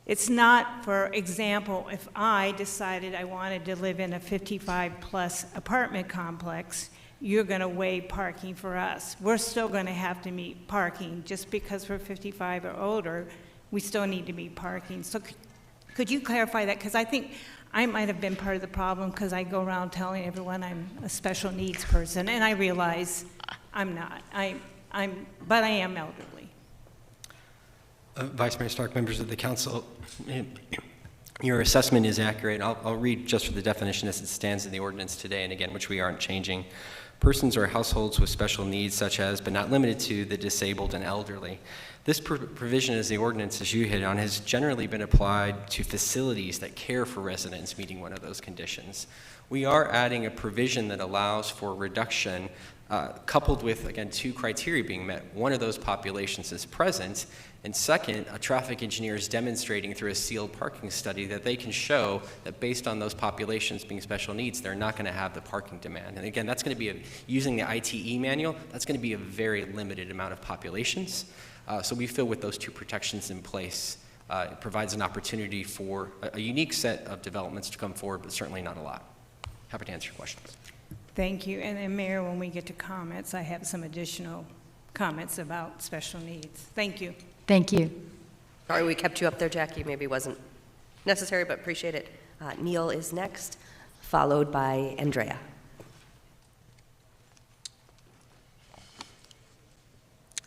It's not, for example, if I decided I wanted to live in a 55-plus apartment complex, you're going to waive parking for us. We're still going to have to meet parking. Just because we're 55 or older, we still need to meet parking. So could you clarify that? Because I think I might have been part of the problem, because I go around telling everyone I'm a special needs person, and I realize I'm not. But I am elderly. Vice Mayor Stark, members of the council, your assessment is accurate. I'll read just for the definition as it stands in the ordinance today, and again, which we aren't changing. Persons or households with special needs, such as, but not limited to, the disabled and elderly. This provision, as the ordinance, as you hit on, has generally been applied to facilities that care for residents meeting one of those conditions. We are adding a provision that allows for reduction coupled with, again, two criteria being met. One of those populations is present, and second, a traffic engineer is demonstrating through a sealed parking study that they can show that based on those populations being special needs, they're not going to have the parking demand. And again, that's going to be, using the ITE manual, that's going to be a very limited amount of populations. So we feel with those two protections in place, it provides an opportunity for a unique set of developments to come forward, but certainly not a lot. Happy to answer your questions. Thank you. And then, Mayor, when we get to comments, I have some additional comments about special needs. Thank you. Thank you. Sorry we kept you up there, Jackie. Maybe it wasn't necessary, but appreciate it. Neil is next, followed by Andrea.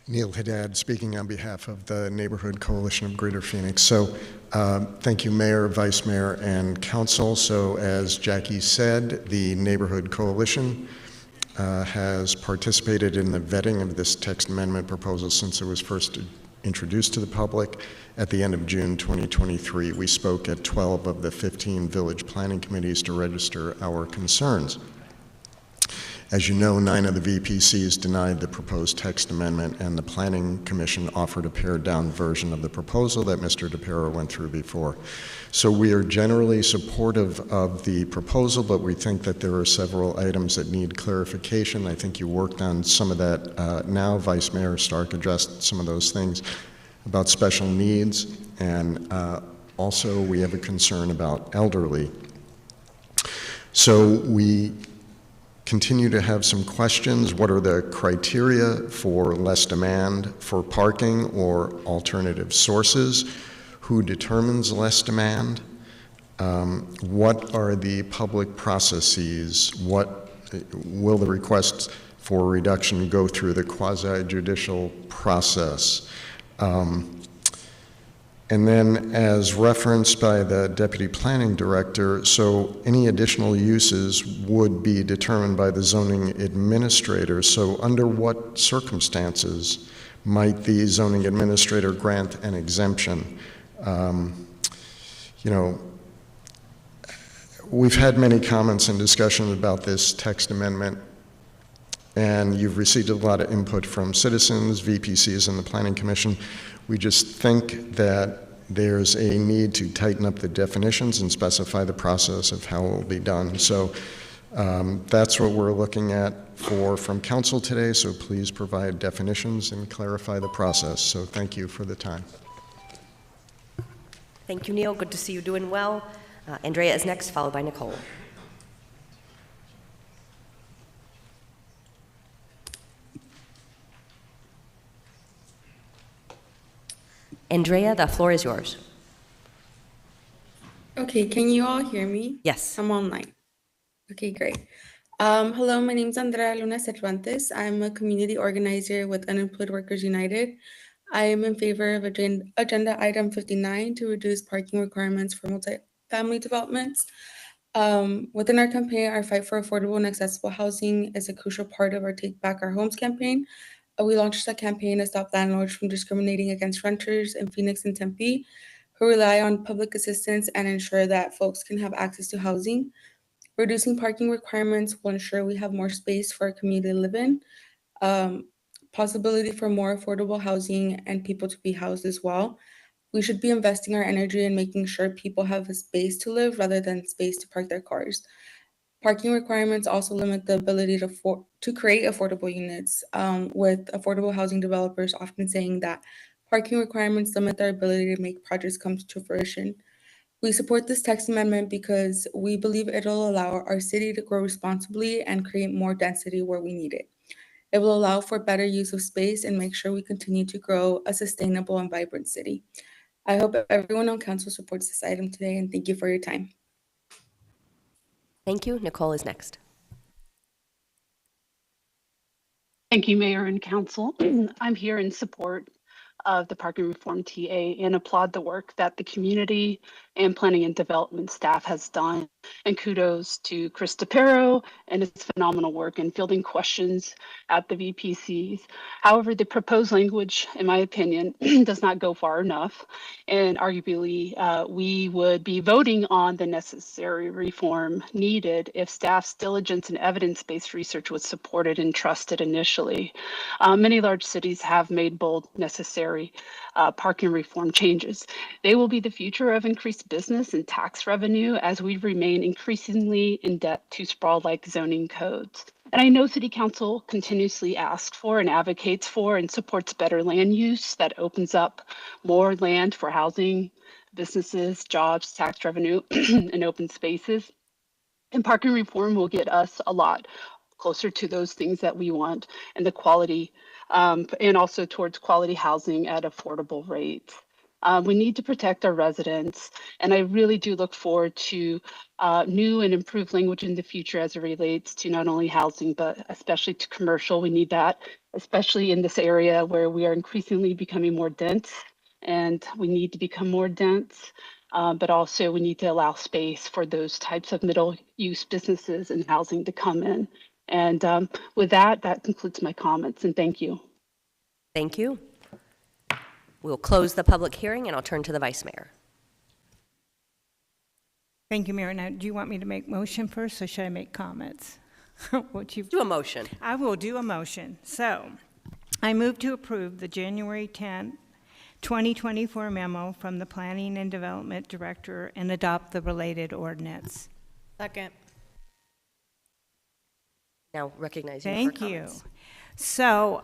Neil Haddad, speaking on behalf of the Neighborhood Coalition of Greater Phoenix. So thank you, Mayor, Vice Mayor, and Council. So as Jackie said, the Neighborhood Coalition has participated in the vetting of this text amendment proposal since it was first introduced to the public at the end of June 2023. We spoke at 12 of the 15 village planning committees to register our concerns. As you know, 9 of the VPCs denied the proposed text amendment, and the Planning Commission offered a pared-down version of the proposal that Mr. DePero went through before. So we are generally supportive of the proposal, but we think that there are several items that need clarification. I think you worked on some of that now. Vice Mayor Stark addressed some of those things about special needs, and also we have a concern about elderly. So we continue to have some questions. What are the criteria for less demand for parking or alternative sources? Who determines less demand? What are the public processes? What will the requests for reduction go through the quasi-judicial process? And then, as referenced by the Deputy Planning Director, so any additional uses would be determined by the zoning administrator. So under what circumstances might the zoning administrator grant an exemption? You know, we've had many comments and discussion about this text amendment, and you've received a lot of input from citizens, VPCs, and the Planning Commission. We just think that there's a need to tighten up the definitions and specify the process of how it will be done. So that's what we're looking at from council today, so please provide definitions and clarify the process. So thank you for the time. Thank you, Neil. Good to see you doing well. Andrea is next, followed by Nicole. Andrea, the floor is yours. Okay, can you all hear me? Yes. I'm online. Okay, great. Hello, my name is Andrea Luna Cervantes. I'm a community organizer with Unemployed Workers United. I am in favor of agenda item 59 to reduce parking requirements for multifamily developments. Within our campaign, our fight for affordable and accessible housing is a crucial part of our Take Back Our Homes campaign. We launched a campaign to stop landlords from discriminating against renters in Phoenix and Tempe who rely on public assistance and ensure that folks can have access to housing. Reducing parking requirements will ensure we have more space for our community to live in, possibility for more affordable housing and people to be housed as well. We should be investing our energy in making sure people have a space to live rather than space to park their cars. Parking requirements also limit the ability to create affordable units, with affordable housing developers often saying that parking requirements limit their ability to make projects come to fruition. We support this text amendment because we believe it'll allow our city to grow responsibly and create more density where we need it. It will allow for better use of space and make sure we continue to grow a sustainable and vibrant city. I hope everyone on council supports this item today, and thank you for your time. Thank you. Nicole is next. Thank you, Mayor and Council. I'm here in support of the parking reform TA and applaud the work that the community and planning and development staff has done. And kudos to Chris DePero and his phenomenal work in fielding questions at the VPCs. However, the proposed language, in my opinion, does not go far enough. And arguably, we would be voting on the necessary reform needed if staff's diligence and evidence-based research was supported and trusted initially. Many large cities have made bold, necessary parking reform changes. They will be the future of increased business and tax revenue as we remain increasingly in debt to sprawl-like zoning codes. And I know City Council continuously asks for and advocates for and supports better land use that opens up more land for housing, businesses, jobs, tax revenue, and open spaces. And parking reform will get us a lot closer to those things that we want and the quality, and also towards quality housing at affordable rates. We need to protect our residents, and I really do look forward to new and improved language in the future as it relates to not only housing, but especially to commercial. We need that, especially in this area where we are increasingly becoming more dense, and we need to become more dense. But also we need to allow space for those types of middle use businesses and housing to come in. And with that, that concludes my comments, and thank you. Thank you. We'll close the public hearing, and I'll turn to the Vice Mayor. Thank you, Mayor. Now, do you want me to make motion first, or should I make comments? Do a motion. I will do a motion. So, I move to approve the January 10th, 2024 memo from the Planning and Development Director and adopt the related ordinance. Second. Now recognize you Thank for you. comments. So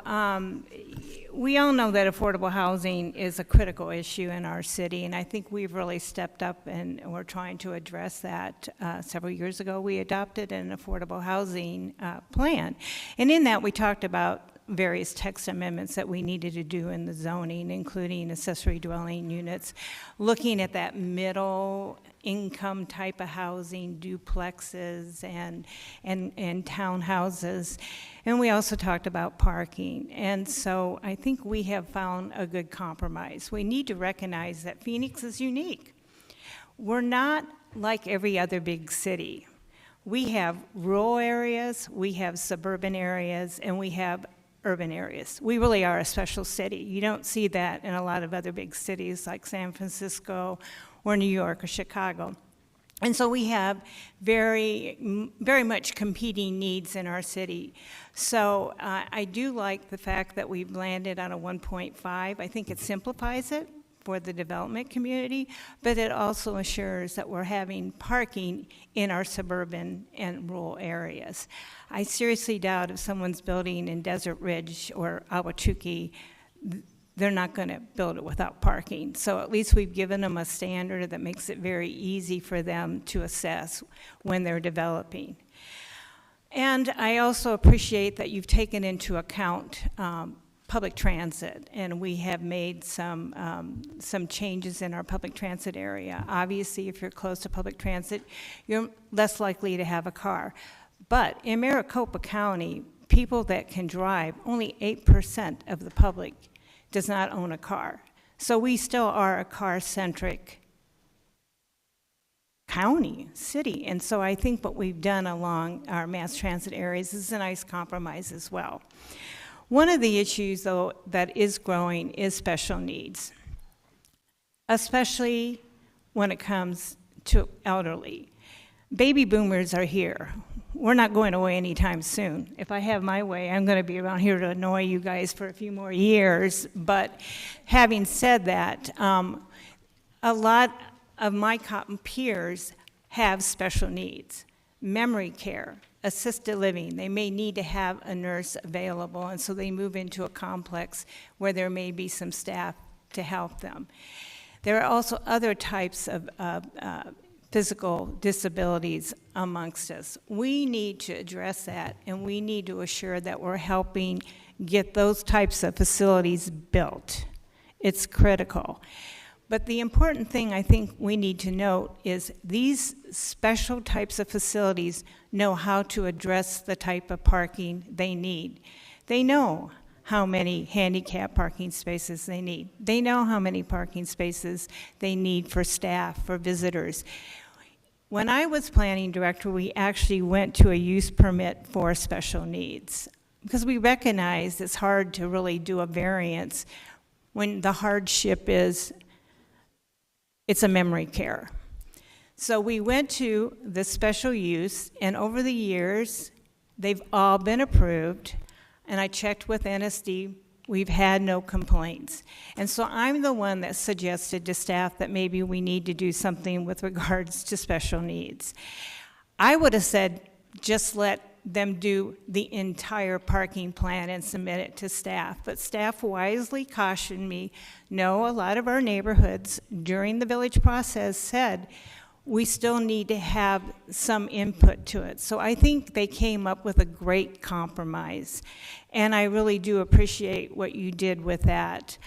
we all know that affordable housing is a critical issue in our city, and I think we've really stepped up and we're trying to address that. Several years ago, we adopted an affordable housing plan, and in that we talked about various text amendments that we needed to do in the zoning, including accessory dwelling units, looking at that middle income type of housing, duplexes and townhouses. And we also talked about parking. And so I think we have found a good compromise. We need to recognize that Phoenix is unique. We're not like every other big city. We have rural areas, we have suburban areas, and we have urban areas. We really are a special city. You don't see that in a lot of other big cities like San Francisco or New York or Chicago. And so we have very much competing needs in our city. So I do like the fact that we've landed on a 1.5. I think it simplifies it for the development community, but it also assures that we're having parking in our suburban and rural areas. I seriously doubt if someone's building in Desert Ridge or Ahwatukee, they're not going to build it without parking. So at least we've given them a standard that makes it very easy for them to assess when they're developing. And I also appreciate that you've taken into account public transit, and we have made some changes in our public transit area. Obviously, if you're close to public transit, you're less likely to have a car. But in Maricopa County, people that can drive, only 8% of the public does not own a car. So we still are a car-centric county, city. And so I think what we've done along our mass transit areas is a nice compromise as well. One of the issues, though, that is growing is special needs, especially when it comes to elderly. Baby boomers are here. We're not going away anytime soon. If I have my way, I'm going to be around here to annoy you guys for a few more years. But having said that, a lot of my peers have special needs, memory care, assisted living. They may need to have a nurse available, and so they move into a complex where there may be some staff to help them. There are also other types of physical disabilities amongst us. We need to address that, and we need to assure that we're helping get those types of facilities built. It's critical. But the important thing I think we need to note is these special types of facilities know how to address the type of parking they need. They know how many handicap parking spaces they need. They know how many parking spaces they need for staff, for visitors. When I was planning director, we actually went to a use permit for special needs because we recognize it's hard to really do a variance when the hardship is it's a memory care. So we went to the special use, and over the years, they've all been approved, and I checked with NSD, we've had no complaints. And so I'm the one that suggested to staff that maybe we need to do something with regards to special needs. I would have said, just let them do the entire parking plan and submit it to staff. But staff wisely cautioned me, no, a lot of our neighborhoods during the village process said, we still need to have some input to it. So I think they came up with a great compromise. And I really do appreciate what you did with that.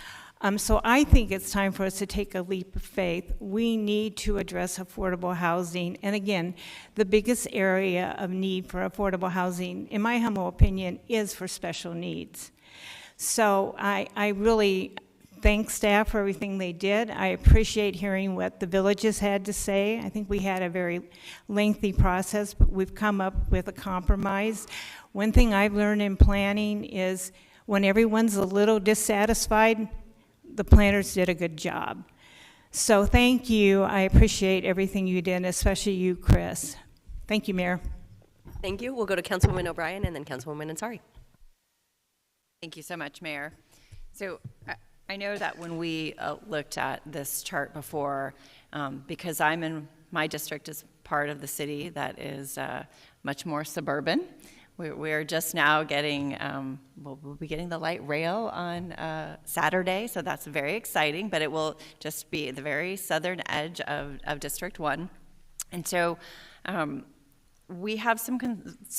So I think it's time for us to take a leap of faith. We need to address affordable housing. And again, the biggest area of need for affordable housing, in my humble opinion, is for special needs. So I really thank staff for everything they did. I appreciate hearing what the villages had to say. I think we had a very lengthy process, but we've come up with a compromise. One thing I've learned in planning is when everyone's a little dissatisfied, the planners did a good job. So thank you. I appreciate everything you did, especially you, Chris. Thank you, Mayor. Thank you. We'll go to Councilwoman O'Brien and then Councilwoman Ansari. Thank you so much, Mayor. So I know that when we looked at this chart before, because I'm in, my district is part of the city that is much more suburban. We're just now getting, we'll be getting the light rail on Saturday, so that's very exciting, but it will just be the very southern edge of District 1. And so we have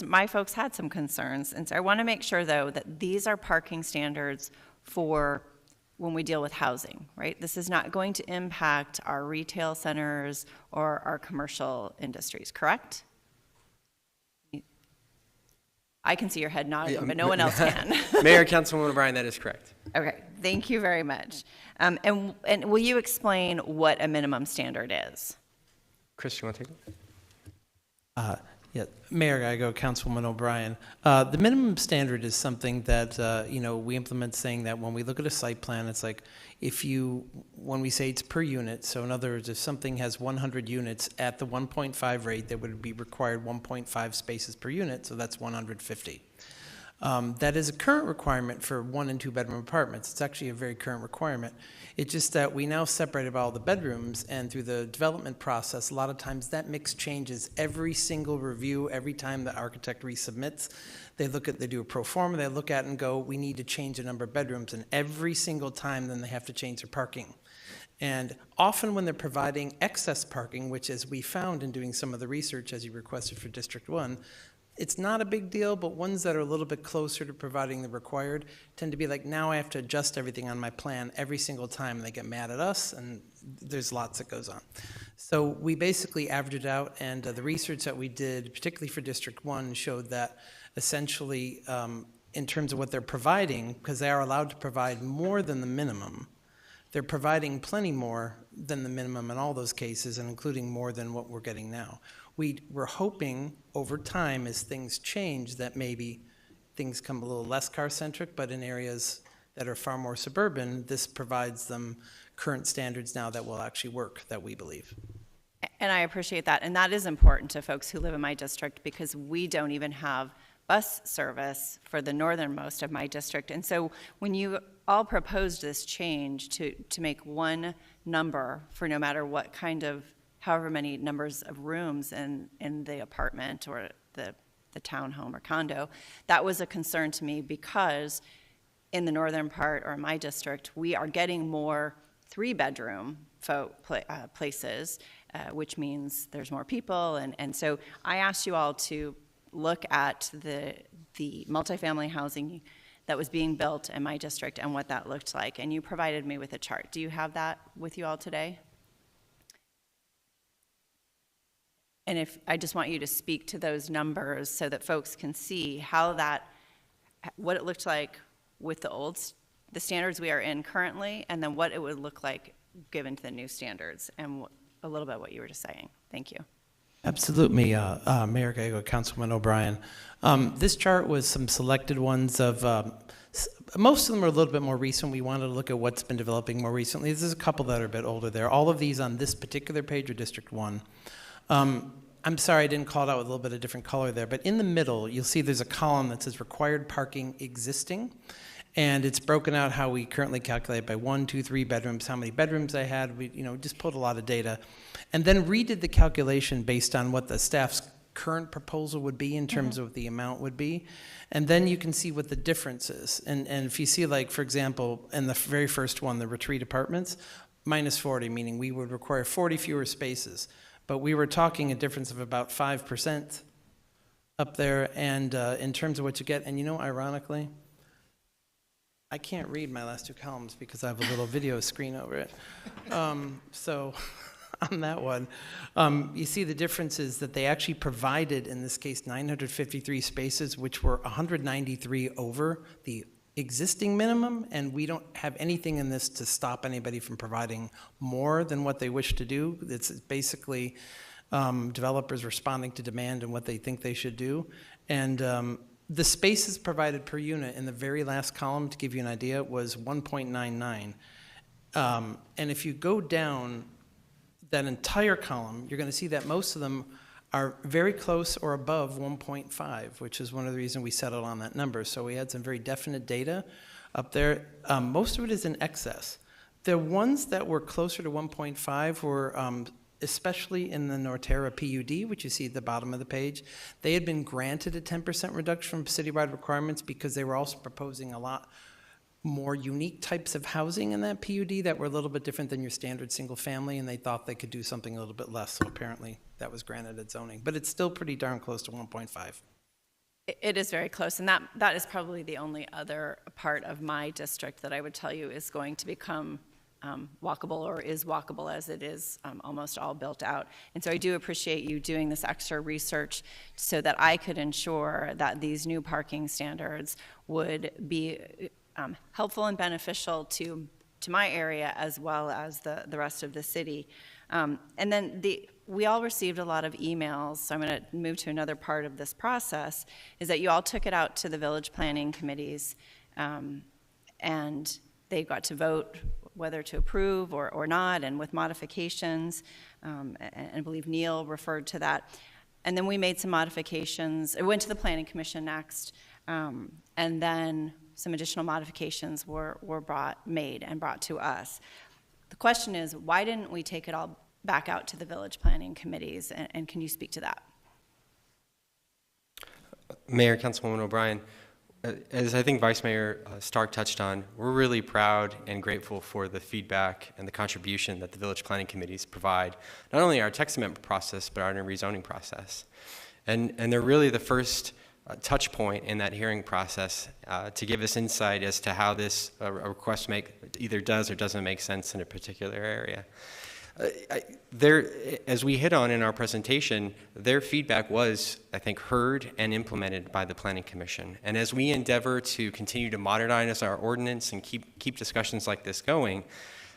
my folks had some concerns, and so I want to make sure, though, that these are parking standards for when we deal with housing, right? This is not going to impact our retail centers or our commercial industries, correct? I can see your head nodding, but no one else can. Mayor, Councilwoman O'Brien, that is correct. Okay, thank you very much. And will you explain what a minimum standard is? Chris, you want to take it? Yeah, Mayor Geigo, Councilwoman O'Brien. The minimum standard is something that, we implement, saying that when we look at a site plan, it's like when we say it's per unit, so in other words, if something has 100 units at the 1.5 rate, there would be required 1.5 spaces per unit, so that's 150. That is a current requirement for 1 and 2 bedroom apartments. It's actually a very current requirement. It's just that we now separated all the bedrooms, and through the development process, a lot of times that mix changes every single review. Every time the architect resubmits, they do a pro forma, they look at it and go, we need to change the number of bedrooms, and every single time then they have to change their parking. And often when they're providing excess parking, which as we found in doing some of the research as you requested for District 1, it's not a big deal, but ones that are a little bit closer to providing the required tend to be like, now I have to adjust everything on my plan every single time, and they get mad at us, and there's lots that goes on. So we basically averaged it out, and the research that we did, particularly for District 1, showed that essentially in terms of what they're providing, because they are allowed to provide more than the minimum, they're providing plenty more than the minimum in all those cases, and including more than what we're getting now. We're hoping over time, as things change, that maybe things come a little less car-centric, but in areas that are far more suburban, this provides them current standards now that will actually work, that we believe. And I appreciate that. And that is important to folks who live in my district, because we don't even have bus service for the northernmost of my district. And so when you all proposed this change to make one number for no matter what kind of, however many numbers of rooms in the apartment or the townhome or condo, that was a concern to me, because in the northern part or my district, we are getting more 3-bedroom places, which means there's more people. And so I asked you all to look at the multifamily housing that was being built in my district and what that looked like. And you provided me with a chart. Do you have that with you all today? And if I just want you to speak to those numbers so that folks can see how what it looked like with the standards we are in currently, and then what it would look like given to the new standards, and a little bit what you were just saying. Thank you. Absolutely, Mayor Geigo, Councilman O'Brien. This chart was some selected ones of, most of them are a little bit more recent. We wanted to look at what's been developing more recently. There's a couple that are a bit older there. All of these on this particular page are District 1. I'm sorry I didn't call it out with a little bit of different color there, but in the middle, you'll see there's a column that says required parking existing, and it's broken out how we currently calculate by 1, 2, 3 bedrooms, how many bedrooms I had. We just pulled a lot of data, and then redid the calculation based on what the staff's current proposal would be in terms of what the amount would be, and then you can see what the difference is. And if you see, like, for example, in the very first one, the retreat apartments, minus 40, meaning we would require 40 fewer spaces. But we were talking a difference of about 5% up there, and in terms of what you get, and ironically, I can't read my last 2 columns because I have a little video screen over it. So on that one, you see the differences that they actually provided, in this case, 953 spaces, which were 193 over the existing minimum, and we don't have anything in this to stop anybody from providing more than what they wish to do. It's basically developers responding to demand and what they think they should do. And the spaces provided per unit in the very last column, to give you an idea, was 1.99. And if you go down that entire column, you're going to see that most of them are very close or above 1.5, which is one of the reasons we settled on that number. So we had some very definite data up there. Most of it is in excess. The ones that were closer to 1.5 were especially in the Norterra PUD, which you see at the bottom of the page. They had been granted a 10% reduction from citywide requirements because they were also proposing a lot more unique types of housing in that PUD that were a little bit different than your standard single family, and they thought they could do something a little bit less. So apparently that was granted at zoning, but it's still pretty darn close to 1.5. It is very close, and that is probably the only other part of my district that I would tell you is going to become walkable, or is walkable, as it is almost all built out. And so I do appreciate you doing this extra research so that I could ensure that these new parking standards would be helpful and beneficial to my area as well as the rest of the city. And then we all received a lot of emails, so I'm going to move to another part of this process, is that you all took it out to the village planning committees, and they got to vote whether to approve or not, and with modifications, and I believe Neil referred to that. And then we made some modifications. It went to the Planning Commission next, and then some additional modifications were made and brought to us. The question is, why didn't we take it all back out to the village planning committees, and can you speak to that? Mayor, Councilwoman O'Brien, as I think Vice Mayor Stark touched on, we're really proud and grateful for the feedback and the contribution that the village planning committees provide, not only our text amendment process, but our rezoning process. And they're really the first touch point in that hearing process to give us insight as to how this request either does or doesn't make sense in a particular area. As we hit on in our presentation, their feedback was, I think, heard and implemented by the Planning Commission. And as we endeavor to continue to modernize our ordinance and keep discussions like this going,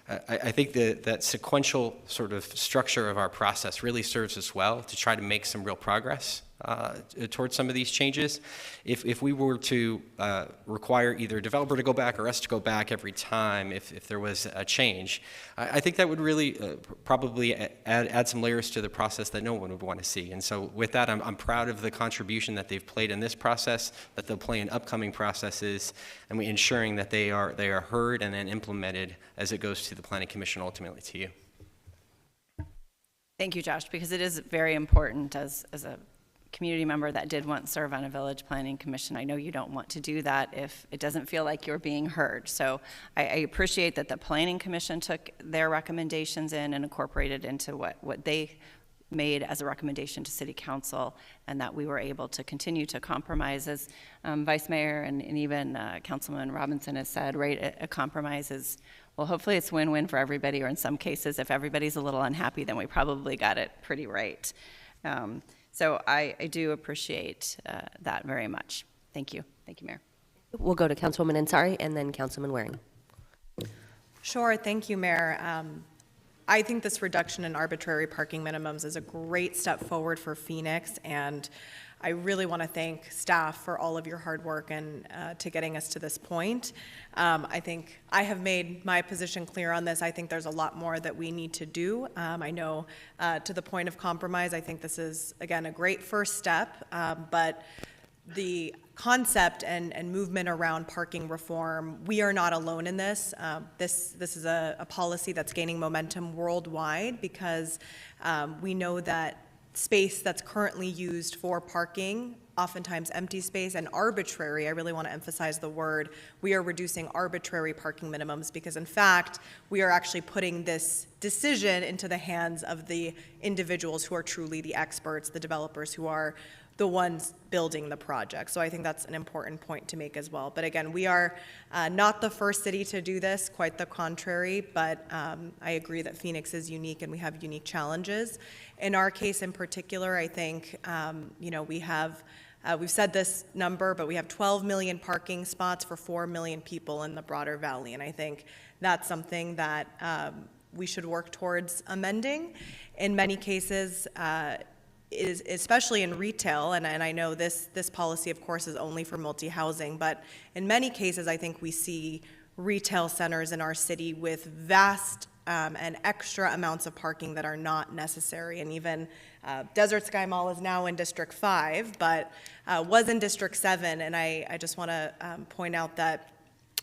I think that sequential sort of structure of our process really serves us well to try to make some real progress towards some of these changes. If we were to require either a developer to go back or us to go back every time if there was a change, I think that would really probably add some layers to the process that no one would want to see. And so with that, I'm proud of the contribution that they've played in this process, that they'll play in upcoming processes, and we ensuring that they are heard and then implemented as it goes to the Planning Commission, ultimately to you. Thank you, Josh, because it is very important as a community member that did once serve on a village planning commission. I know you don't want to do that if it doesn't feel like you're being heard. So I appreciate that the planning commission took their recommendations in and incorporated into what they made as a recommendation to city council, and that we were able to continue to compromise, as Vice Mayor and even Councilman Robinson has said, right? A compromise is, well, hopefully it's win-win for everybody, or in some cases, if everybody's a little unhappy, then we probably got it pretty right. So I do appreciate that very much. Thank you. Thank you, Mayor. We'll go to Councilwoman Ansari and then Councilman Waring. Sure, thank you, Mayor. I think this reduction in arbitrary parking minimums is a great step forward for Phoenix, and I really want to thank staff for all of your hard work and to getting us to this point. I think I have made my position clear on this. I think there's a lot more that we need to do. I know to the point of compromise, I think this is, again, a great first step, but the concept and movement around parking reform, we are not alone in this. This is a policy that's gaining momentum worldwide, because we know that space that's currently used for parking, oftentimes empty space, and arbitrary, I really want to emphasize the word, we are reducing arbitrary parking minimums, because in fact, we are actually putting this decision into the hands of the individuals who are truly the experts, the developers who are the ones building the project. So I think that's an important point to make as well. But again, we are not the first city to do this, quite the contrary, but I agree that Phoenix is unique and we have unique challenges. In our case in particular, I think, we have We've said this number, but we have 12 million parking spots for 4 million people in the broader valley, and I think that's something that we should work towards amending. In many cases, especially in retail, and I know this policy, of course, is only for multi-housing, but in many cases, I think we see retail centers in our city with vast and extra amounts of parking that are not necessary. And even Desert Sky Mall is now in District 5, but was in District 7. And I just want to point out that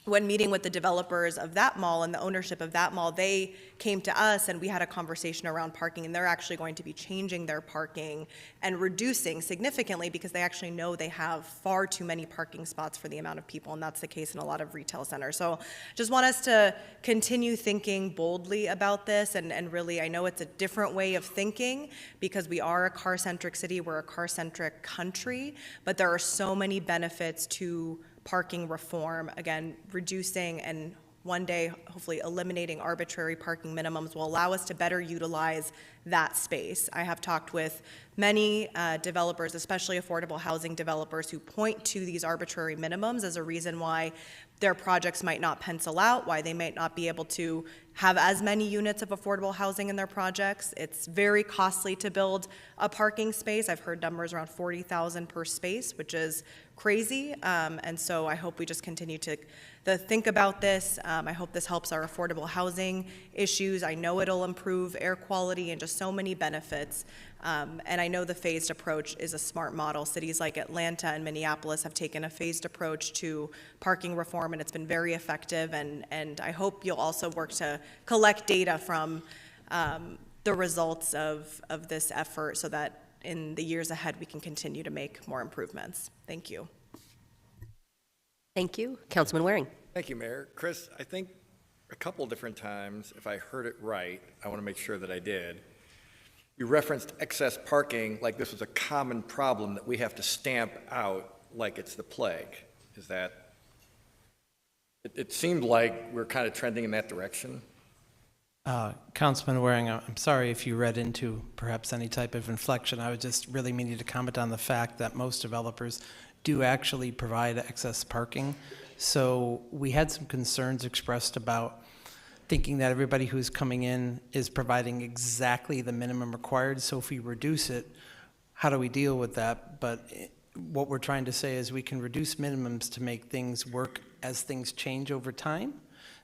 when meeting with the developers of that mall and the ownership of that mall, they came to us and we had a conversation around parking, and they're actually going to be changing their parking and reducing significantly because they actually know they have far too many parking spots for the amount of people, and that's the case in a lot of retail centers. So just want us to continue thinking boldly about this, and really, I know it's a different way of thinking because we are a car-centric city, we're a car-centric country, but there are so many benefits to parking reform. Again, reducing and one day hopefully eliminating arbitrary parking minimums will allow us to better utilize that space. I have talked with many developers, especially affordable housing developers, who point to these arbitrary minimums as a reason why their projects might not pencil out, why they might not be able to have as many units of affordable housing in their projects. It's very costly to build a parking space. I've heard numbers around $40,000 per space, which is crazy. And so I hope we just continue to think about this. I hope this helps our affordable housing issues. I know it'll improve air quality and just so many benefits. And I know the phased approach is a smart model. Cities like Atlanta and Minneapolis have taken a phased approach to parking reform, and it's been very effective. And I hope you'll also work to collect data from the results of this effort so that in the years ahead we can continue to make more improvements. Thank you. Thank you. Councilman Waring. Thank you, Mayor. Chris, I think a couple different times, if I heard it right, I want to make sure that I did. You referenced excess parking like this was a common problem that we have to stamp out like it's the plague. Is that, it seemed like we're kind of trending in that direction. Councilman Waring, I'm sorry if you read into perhaps any type of inflection. I was just really meaning to comment on the fact that most developers do actually provide excess parking. So we had some concerns expressed about thinking that everybody who's coming in is providing exactly the minimum required. So if we reduce it, how do we deal with that? But what we're trying to say is we can reduce minimums to make things work as things change over time,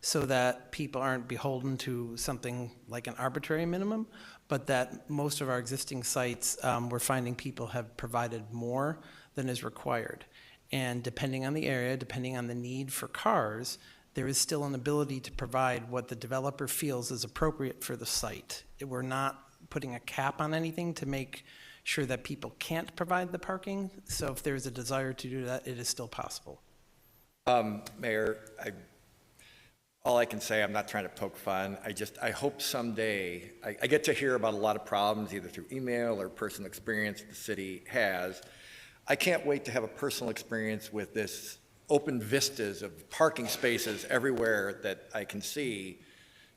so that people aren't beholden to something like an arbitrary minimum, but that most of our existing sites, we're finding people have provided more than is required. And depending on the area, depending on the need for cars, there is still an ability to provide what the developer feels is appropriate for the site. We're not putting a cap on anything to make sure that people can't provide the parking. So if there's a desire to do that, it is still possible. Mayor, all I can say, I'm not trying to poke fun. I hope someday, I get to hear about a lot of problems either through email or personal experience the city has. I can't wait to have a personal experience with this open vistas of parking spaces everywhere that I can see,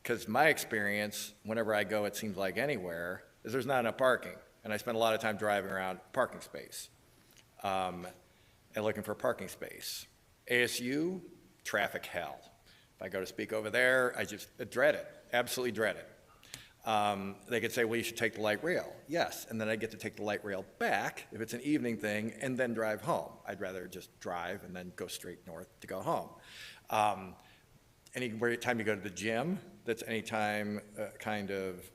because my experience, whenever I go, it seems like anywhere, is there's not enough parking. And I spend a lot of time driving around parking space and looking for a parking space. ASU, traffic hell. If I go to speak over there, I just dread it, absolutely dread it. They could say, well, you should take the light rail. Yes, and then I get to take the light rail back if it's an evening thing and then drive home. I'd rather just drive and then go straight north to go home. Any time you go to the gym, that's any time kind of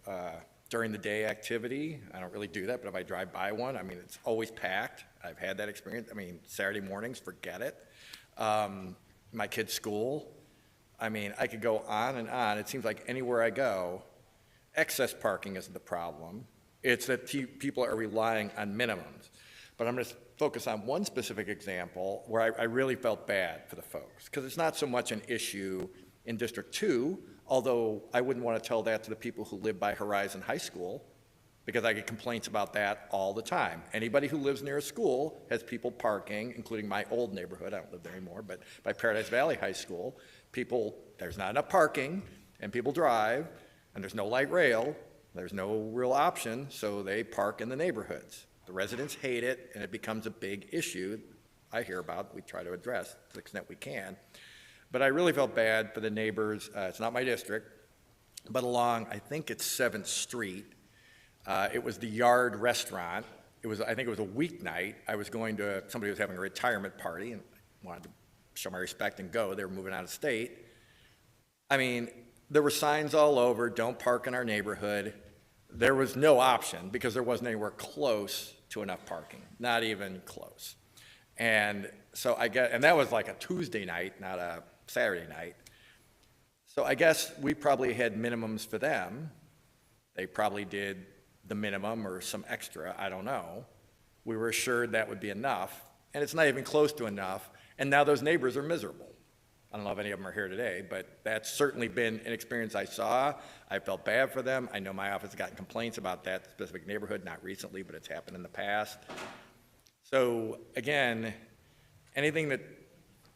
during the day activity. I don't really do that, but if I drive by one, I mean, it's always packed. I've had that experience. I mean, Saturday mornings, forget it. My kid's school, I mean, I could go on and on. It seems like anywhere I go, excess parking isn't the problem. It's that people are relying on minimums. But I'm going to focus on one specific example where I really felt bad for the folks, because it's not so much an issue in District 2, although I wouldn't want to tell that to the people who live by Horizon High School, because I get complaints about that all the time. Anybody who lives near a school has people parking, including my old neighborhood, I don't live there anymore, but by Paradise Valley High School, there's not enough parking, and people drive, and there's no light rail, there's no real option, so they park in the neighborhoods. The residents hate it, and it becomes a big issue I hear about, we try to address to the extent we can. But I really felt bad for the neighbors. It's not my district, but along, I think it's 7th Street. It was the Yard Restaurant. I think it was a weeknight. I was going to, somebody was having a retirement party and wanted to show my respect and go. They were moving out of state. I mean, there were signs all over, don't park in our neighborhood. There was no option because there wasn't anywhere close to enough parking, not even close. And so and that was like a Tuesday night, not a Saturday night. So I guess we probably had minimums for them. They probably did the minimum or some extra, I don't know. We were assured that would be enough, and it's not even close to enough, and now those neighbors are miserable. I don't know if any of them are here today, but that's certainly been an experience I saw. I felt bad for them. I know my office has gotten complaints about that specific neighborhood, not recently, but it's happened in the past. So again, anything that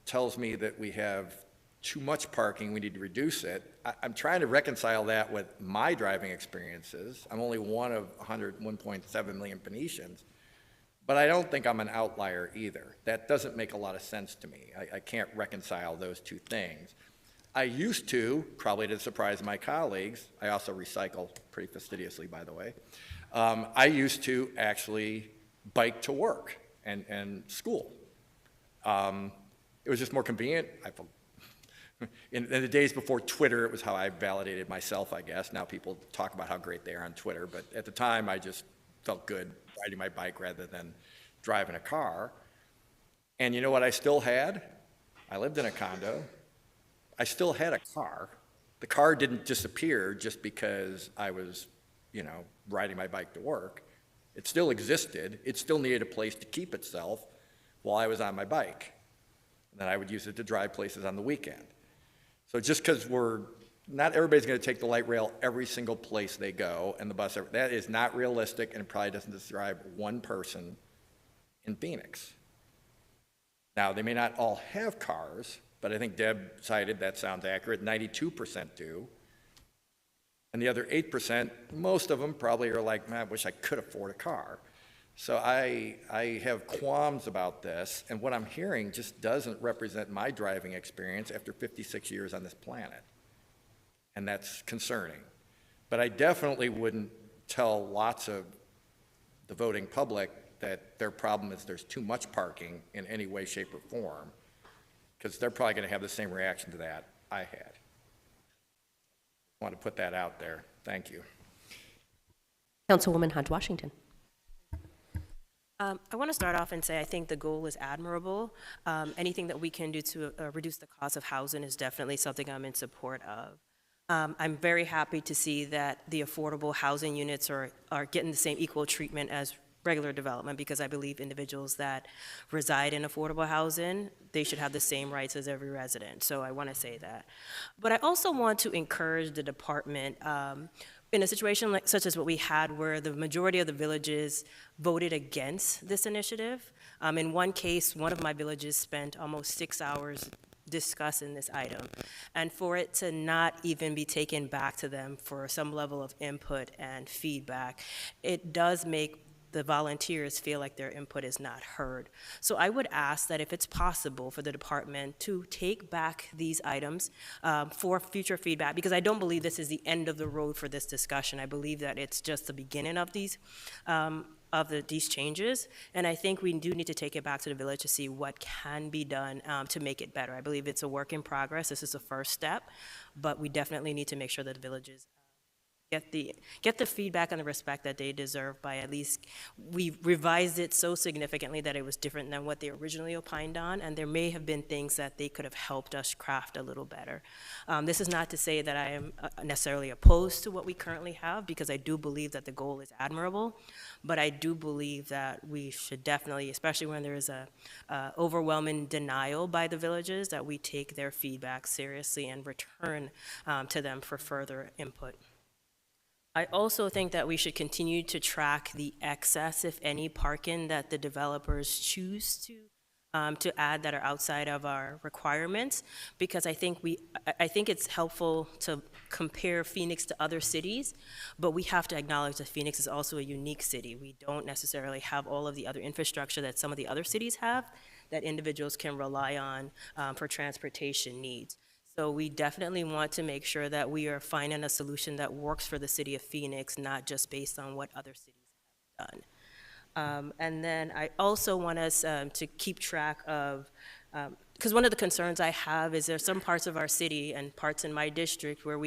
tells me that we have too much parking, we need to reduce it. I'm trying to reconcile that with my driving experiences. I'm only one of 1.7 million Phoenicians, but I don't think I'm an outlier either. That doesn't make a lot of sense to me. I can't reconcile those two things. I used to, probably to surprise my colleagues, I also recycle pretty fastidiously, by the way. I used to actually bike to work and school. It was just more convenient. In the days before Twitter, it was how I validated myself, I guess. Now people talk about how great they are on Twitter, but at the time I just felt good riding my bike rather than driving a car. And you know what I still had? I lived in a condo. I still had a car. The car didn't disappear just because I was, riding my bike to work. It still existed. It still needed a place to keep itself while I was on my bike. And then I would use it to drive places on the weekend. So just because not everybody's going to take the light rail every single place they go and the bus, that is not realistic, and it probably doesn't describe one person in Phoenix. Now, they may not all have cars, but I think Deb cited, that sounds accurate, 92% do. And the other 8%, most of them probably are like, man, I wish I could afford a car. So I have qualms about this, and what I'm hearing just doesn't represent my driving experience after 56 years on this planet. And that's concerning. But I definitely wouldn't tell lots of the voting public that their problem is there's too much parking in any way, shape, or form, because they're probably going to have the same reaction to that I had. I want to put that out there. Thank you. Councilwoman Hodge Washington. I want to start off and say I think the goal is admirable. Anything that we can do to reduce the cost of housing is definitely something I'm in support of. I'm very happy to see that the affordable housing units are getting the same equal treatment as regular development, because I believe individuals that reside in affordable housing, they should have the same rights as every resident. So I want to say that. But I also want to encourage the department in a situation such as what we had, where the majority of the villages voted against this initiative. In one case, one of my villages spent almost 6 hours discussing this item, and for it to not even be taken back to them for some level of input and feedback, it does make the volunteers feel like their input is not heard. So I would ask that if it's possible for the department to take back these items for future feedback, because I don't believe this is the end of the road for this discussion. I believe that it's just the beginning of these changes, and I think we do need to take it back to the village to see what can be done to make it better. I believe it's a work in progress. This is the first step, but we definitely need to make sure that the villages get the feedback and the respect that they deserve by at least, we revised it so significantly that it was different than what they originally opined on, and there may have been things that they could have helped us craft a little better. This is not to say that I am necessarily opposed to what we currently have, because I do believe that the goal is admirable, but I do believe that we should definitely, especially when there is a overwhelming denial by the villages, that we take their feedback seriously and return to them for further input. I also think that we should continue to track the excess, if any, parking that the developers choose to to add that are outside of our requirements, because I think it's helpful to compare Phoenix to other cities, but we have to acknowledge that Phoenix is also a unique city. We don't necessarily have all of the other infrastructure that some of the other cities have that individuals can rely on for transportation needs. So we definitely want to make sure that we are finding a solution that works for the city of Phoenix, not just based on what other cities have done. And then I also want us to keep track of, because one of the concerns I have is there's some parts of our city and parts in my district where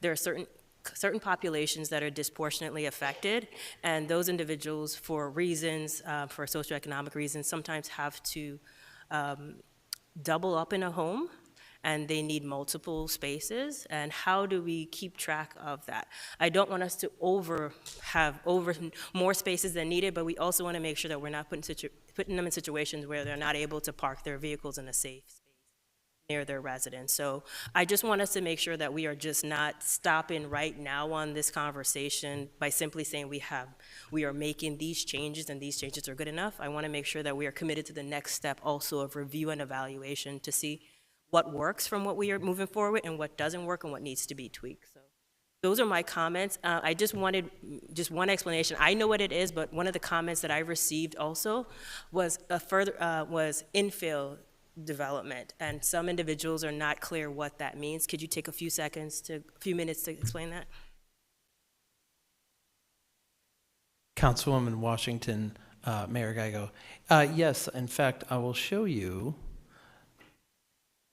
there are certain populations that are disproportionately affected, and those individuals, for reasons, for socioeconomic reasons, sometimes have to double up in a home, and they need multiple spaces. And how do we keep track of that? I don't want us to have more spaces than needed, but we also want to make sure that we're not putting them in situations where they're not able to park their vehicles in a safe space near their residence. So I just want us to make sure that we are just not stopping right now on this conversation by simply saying we are making these changes and these changes are good enough. I want to make sure that we are committed to the next step also of review and evaluation to see what works from what we are moving forward and what doesn't work and what needs to be tweaked. So those are my comments. I just wanted just one explanation. I know what it is, but one of the comments that I received also was was infill development, and some individuals are not clear what that means. Could you take a few minutes to explain that? Councilwoman Washington, Mayor Geigo. Yes, in fact, I will show you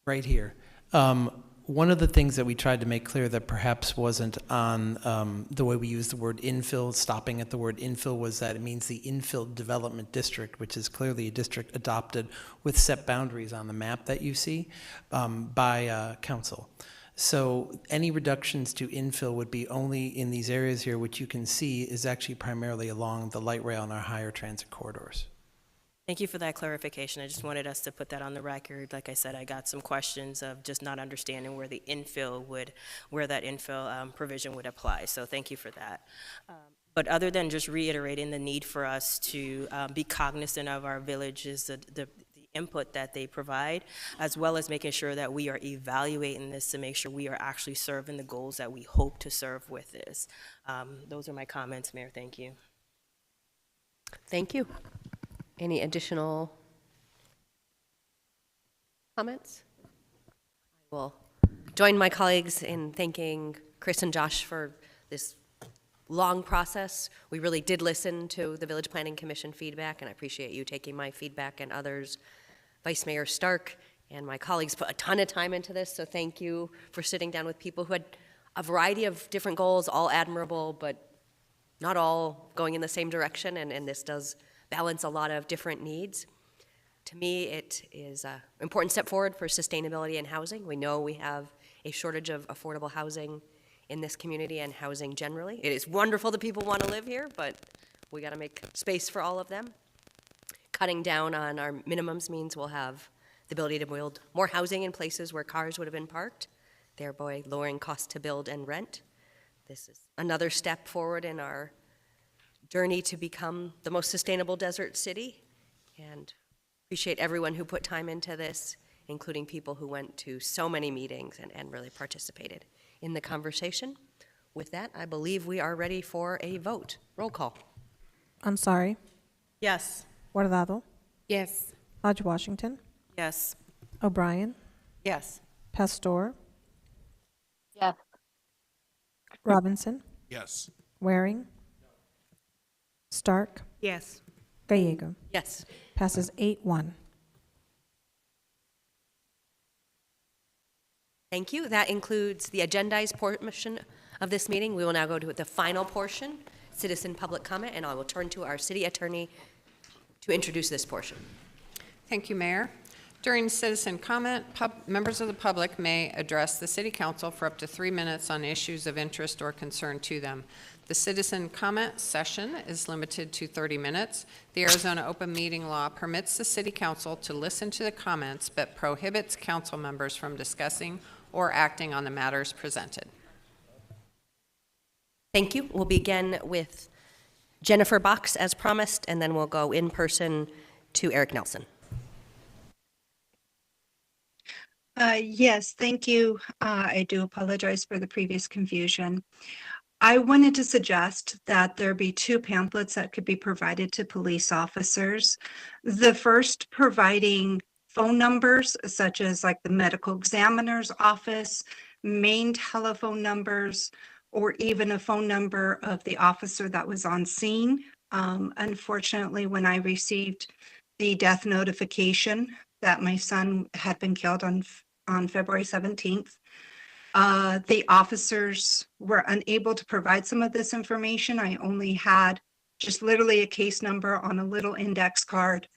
right here. One of the things that we tried to make clear that perhaps wasn't on the way we use the word infill, stopping at the word infill, was that it means the infill development district, which is clearly a district adopted with set boundaries on the map that you see by council. So any reductions to infill would be only in these areas here, which you can see is actually primarily along the light rail and our higher transit corridors. Thank you for that clarification. I just wanted us to put that on the record. Like I said, I got some questions of just not understanding where that infill provision would apply. So thank you for that. But other than just reiterating the need for us to be cognizant of our villages, the input that they provide, as well as making sure that we are evaluating this to make sure we are actually serving the goals that we hope to serve with this. Those are my comments, Mayor. Thank you. Thank you. Any additional comments? I will join my colleagues in thanking Chris and Josh for this long process. We really did listen to the Village Planning Commission feedback, and I appreciate you taking my feedback and others. Vice Mayor Stark and my colleagues put a ton of time into this, so thank you for sitting down with people who had a variety of different goals, all admirable, but not all going in the same direction, and this does balance a lot of different needs. To me, it is an important step forward for sustainability and housing. We know we have a shortage of affordable housing in this community and housing generally. It is wonderful that people want to live here, but we got to make space for all of them. Cutting down on our minimums means we'll have the ability to build more housing in places where cars would have been parked, thereby lowering costs to build and rent. This is another step forward in our journey to become the most sustainable desert city, and appreciate everyone who put time into this, including people who went to so many meetings and really participated in the conversation. With that, I believe we are ready for a vote. Roll call. Ansari. Yes. Guardado. Yes. Hodge Washington. Yes. O'Brien. Yes. Pastor. Yes. Robinson. Yes. Waring. Stark. Yes. Gallego. Yes. Passes 8-1. Thank you. That includes the agendized portion of this meeting. We will now go to the final portion, citizen public comment, and I will turn to our city attorney to introduce this portion. Thank you, Mayor. During citizen comment, members of the public may address the City Council for up to 3 minutes on issues of interest or concern to them. The citizen comment session is limited to 30 minutes. The Arizona Open Meeting Law permits the City Council to listen to the comments, but prohibits council members from discussing or acting on the matters presented. Thank you. We'll begin with Jennifer Box as promised, and then we'll go in person to Eric Nelson. Yes, thank you. I do apologize for the previous confusion. I wanted to suggest that there be two pamphlets that could be provided to police officers. The first providing phone numbers such as like the medical examiner's office, main telephone numbers, or even a phone number of the officer that was on scene. Unfortunately, when I received the death notification that my son had been killed on February 17th, the officers were unable to provide some of this information. I only had just literally a case number on a little index card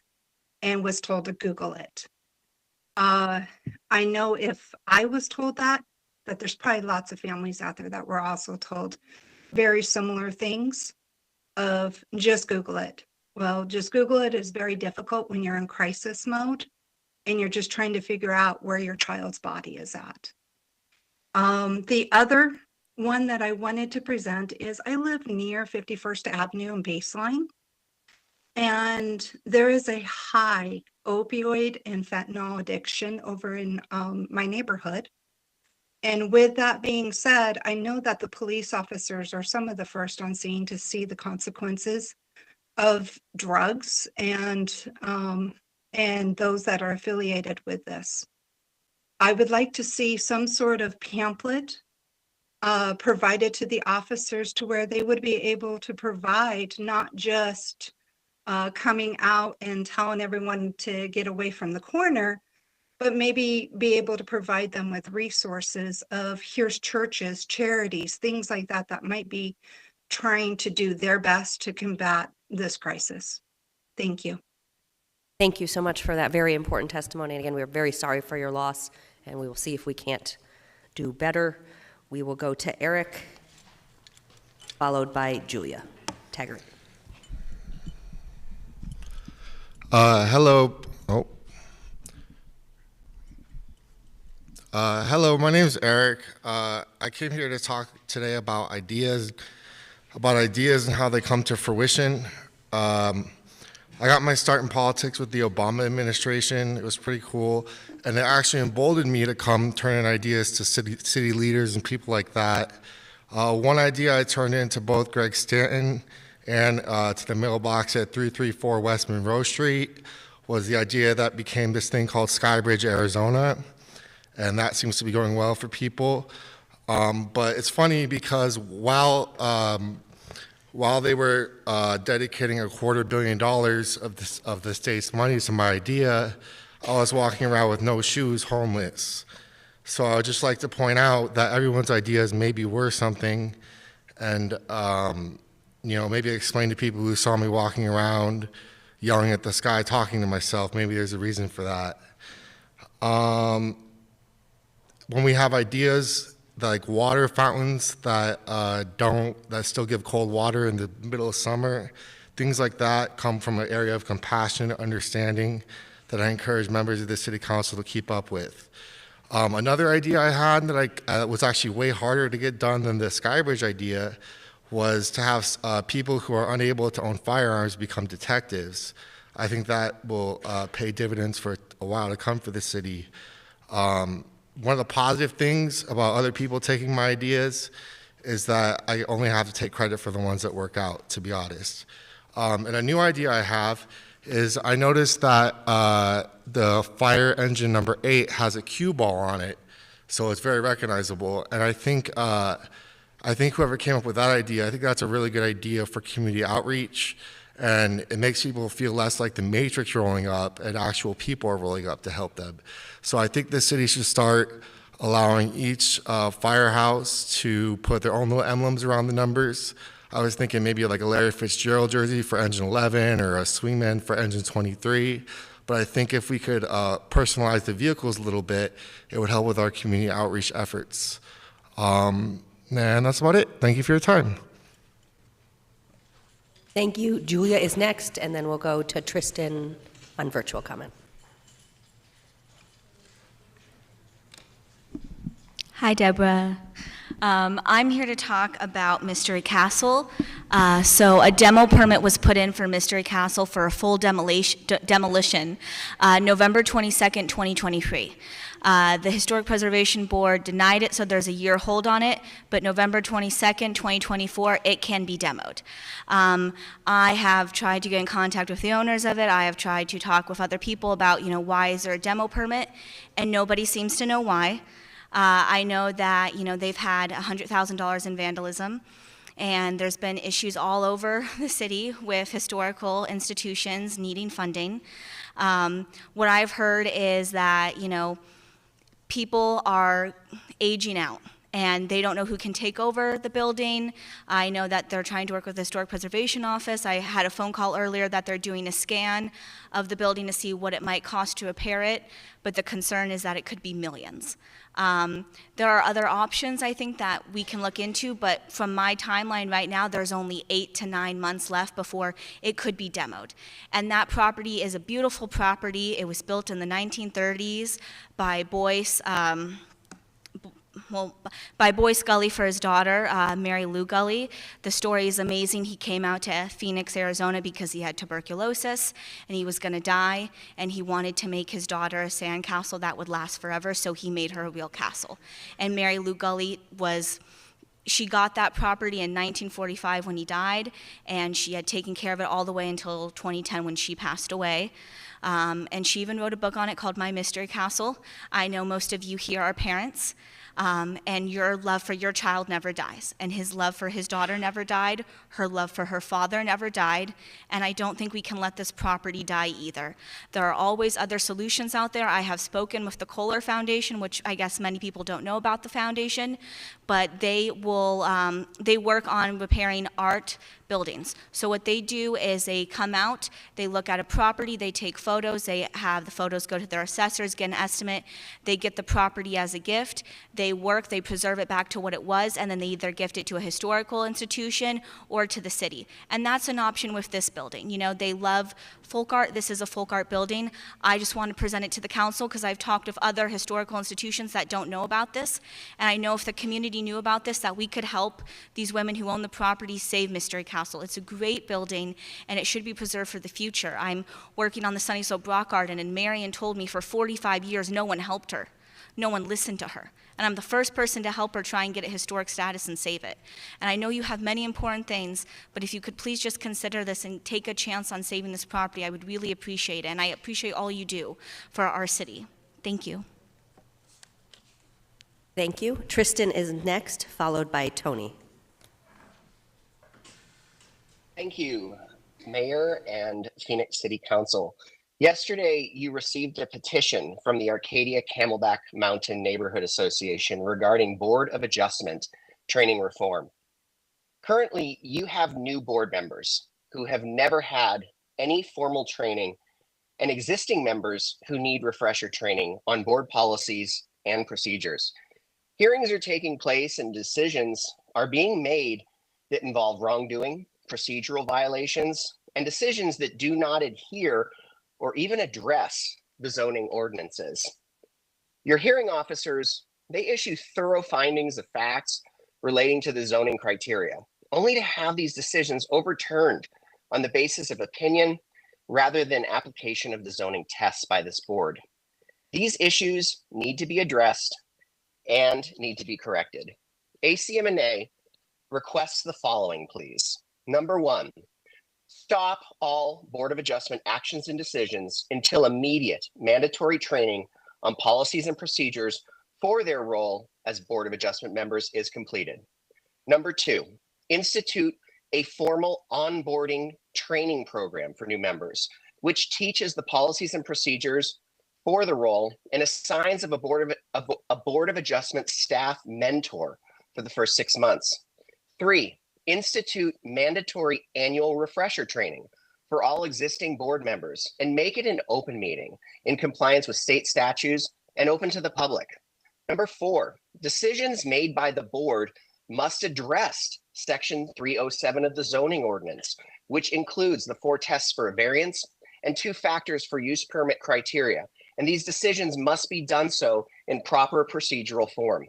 and was told to Google it. I know if I was told that there's probably lots of families out there that were also told very similar things of just Google it. Well, just Google it is very difficult when you're in crisis mode and you're just trying to figure out where your child's body is at. The other one that I wanted to present is I live near 51st Avenue and Baseline, and there is a high opioid and fentanyl addiction over in my neighborhood. And with that being said, I know that the police officers are some of the first on scene to see the consequences of drugs and those that are affiliated with this. I would like to see some sort of pamphlet provided to the officers to where they would be able to provide not just coming out and telling everyone to get away from the corner, but maybe be able to provide them with resources of here's churches, charities, things like that that might be trying to do their best to combat this crisis. Thank you. Thank you so much for that very important testimony. And again, we're very sorry for your loss, and we will see if we can't do better. We will go to Eric, followed by Julia Taggart. Hello. Hello, my name is Eric. I came here to talk today about ideas and how they come to fruition. I got my start in politics with the Obama administration. It was pretty cool, and it actually emboldened me to come turn in ideas to city leaders and people like that. One idea I turned in to both Greg Stanton and to the mailbox at 334 West Monroe Street was the idea that became this thing called Skybridge, Arizona, and that seems to be going well for people. But it's funny because while they were dedicating $250 million of the state's money to my idea, I was walking around with no shoes, homeless. So I would just like to point out that everyone's ideas maybe were something, and maybe explain to people who saw me walking around, yelling at the sky, talking to myself. Maybe there's a reason for that. When we have ideas like water fountains that still give cold water in the middle of summer, things like that come from an area of compassion and understanding that I encourage members of the city council to keep up with. Another idea I had that was actually way harder to get done than the Skybridge idea was to have people who are unable to own firearms become detectives. I think that will pay dividends for a while to come for the city. One of the positive things about other people taking my ideas is that I only have to take credit for the ones that work out, to be honest. And a new idea I have is I noticed that the fire engine number 8 has a cue ball on it, so it's very recognizable. And I think whoever came up with that idea, I think that's a really good idea for community outreach, and it makes people feel less like the Matrix rolling up and actual people are rolling up to help them. So I think the city should start allowing each firehouse to put their own little emblems around the numbers. I was thinking maybe like a Larry Fitzgerald jersey for engine 11 or a swingman for engine 23. But I think if we could personalize the vehicles a little bit, it would help with our community outreach efforts. And that's about it. Thank you for your time. Thank you. Julia is next, and then we'll go to Tristan on virtual comment. Hi, Deborah. I'm here to talk about Mystery Castle. So a demo permit was put in for Mystery Castle for a full demolition November 22nd, 2023. The Historic Preservation Board denied it, so there's a year hold on it, but November 22nd, 2024, it can be demoed. I have tried to get in contact with the owners of it. I have tried to talk with other people about, why is there a demo permit, and nobody seems to know why. I know that, they've had $100,000 in vandalism, and there's been issues all over the city with historical institutions needing funding. What I've heard is that, people are aging out and they don't know who can take over the building. I know that they're trying to work with the Historic Preservation Office. I had a phone call earlier that they're doing a scan of the building to see what it might cost to repair it, but the concern is that it could be millions. There are other options I think that we can look into, but from my timeline right now, there's only 8 to 9 months left before it could be demoed. And that property is a beautiful property. It was built in the 1930s by Boyce, by Boyce Gully for his daughter, Mary Lou Gully. The story is amazing. He came out to Phoenix, Arizona because he had tuberculosis and he was going to die, and he wanted to make his daughter a sandcastle that would last forever, so he made her a real castle. And Mary Lou Gully she got that property in 1945 when he died, and she had taken care of it all the way until 2010 when she passed away. And she even wrote a book on it called My Mystery Castle. I know most of you here are parents. And your love for your child never dies. And his love for his daughter never died. Her love for her father never died. And I don't think we can let this property die either. There are always other solutions out there. I have spoken with the Kohler Foundation, which I guess many people don't know about the foundation, but they work on repairing art buildings. So what they do is they come out, they look at a property, they take photos, they have the photos go to their assessors, get an estimate, they get the property as a gift, they preserve it back to what it was, and then they either gift it to a historical institution or to the city. And that's an option with this building. They love folk art. This is a folk art building. I just want to present it to the council because I've talked with other historical institutions that don't know about this. And I know if the community knew about this, that we could help these women who own the property save Mystery Castle. It's a great building, and it should be preserved for the future. I'm working on the Sunny Slope Rock Garden, and Marion told me for 45 years no one helped her. No one listened to her. And I'm the first person to help her try and get it historic status and save it. And I know you have many important things, but if you could please just consider this and take a chance on saving this property, I would really appreciate it. And I appreciate all you do for our city. Thank you. Thank you. Tristan is next, followed by Tony. Thank you, Mayor and Phoenix City Council. Yesterday, you received a petition from the Arcadia Camelback Mountain Neighborhood Association regarding Board of Adjustment training reform. Currently, you have new board members who have never had any formal training and existing members who need refresher training on board policies and procedures. Hearings are taking place and decisions are being made that involve wrongdoing, procedural violations, and decisions that do not adhere or even address the zoning ordinances. Your hearing officers, they issue thorough findings of facts relating to the zoning criteria, only to have these decisions overturned on the basis of opinion rather than application of the zoning tests by this board. These issues need to be addressed and need to be corrected. ACM&A requests the following, please. Number one, stop all Board of Adjustment actions and decisions until immediate mandatory training on policies and procedures for their role as Board of Adjustment members is completed. Number two, institute a formal onboarding training program for new members, which teaches the policies and procedures for the role and assigns a Board of Adjustment staff mentor for the first 6 months. 3, institute mandatory annual refresher training for all existing board members and make it an open meeting in compliance with state statutes and open to the public. Number 4, decisions made by the board must address Section 307 of the zoning ordinance, which includes the 4 tests for a variance and 2 factors for use permit criteria. And these decisions must be done so in proper procedural form.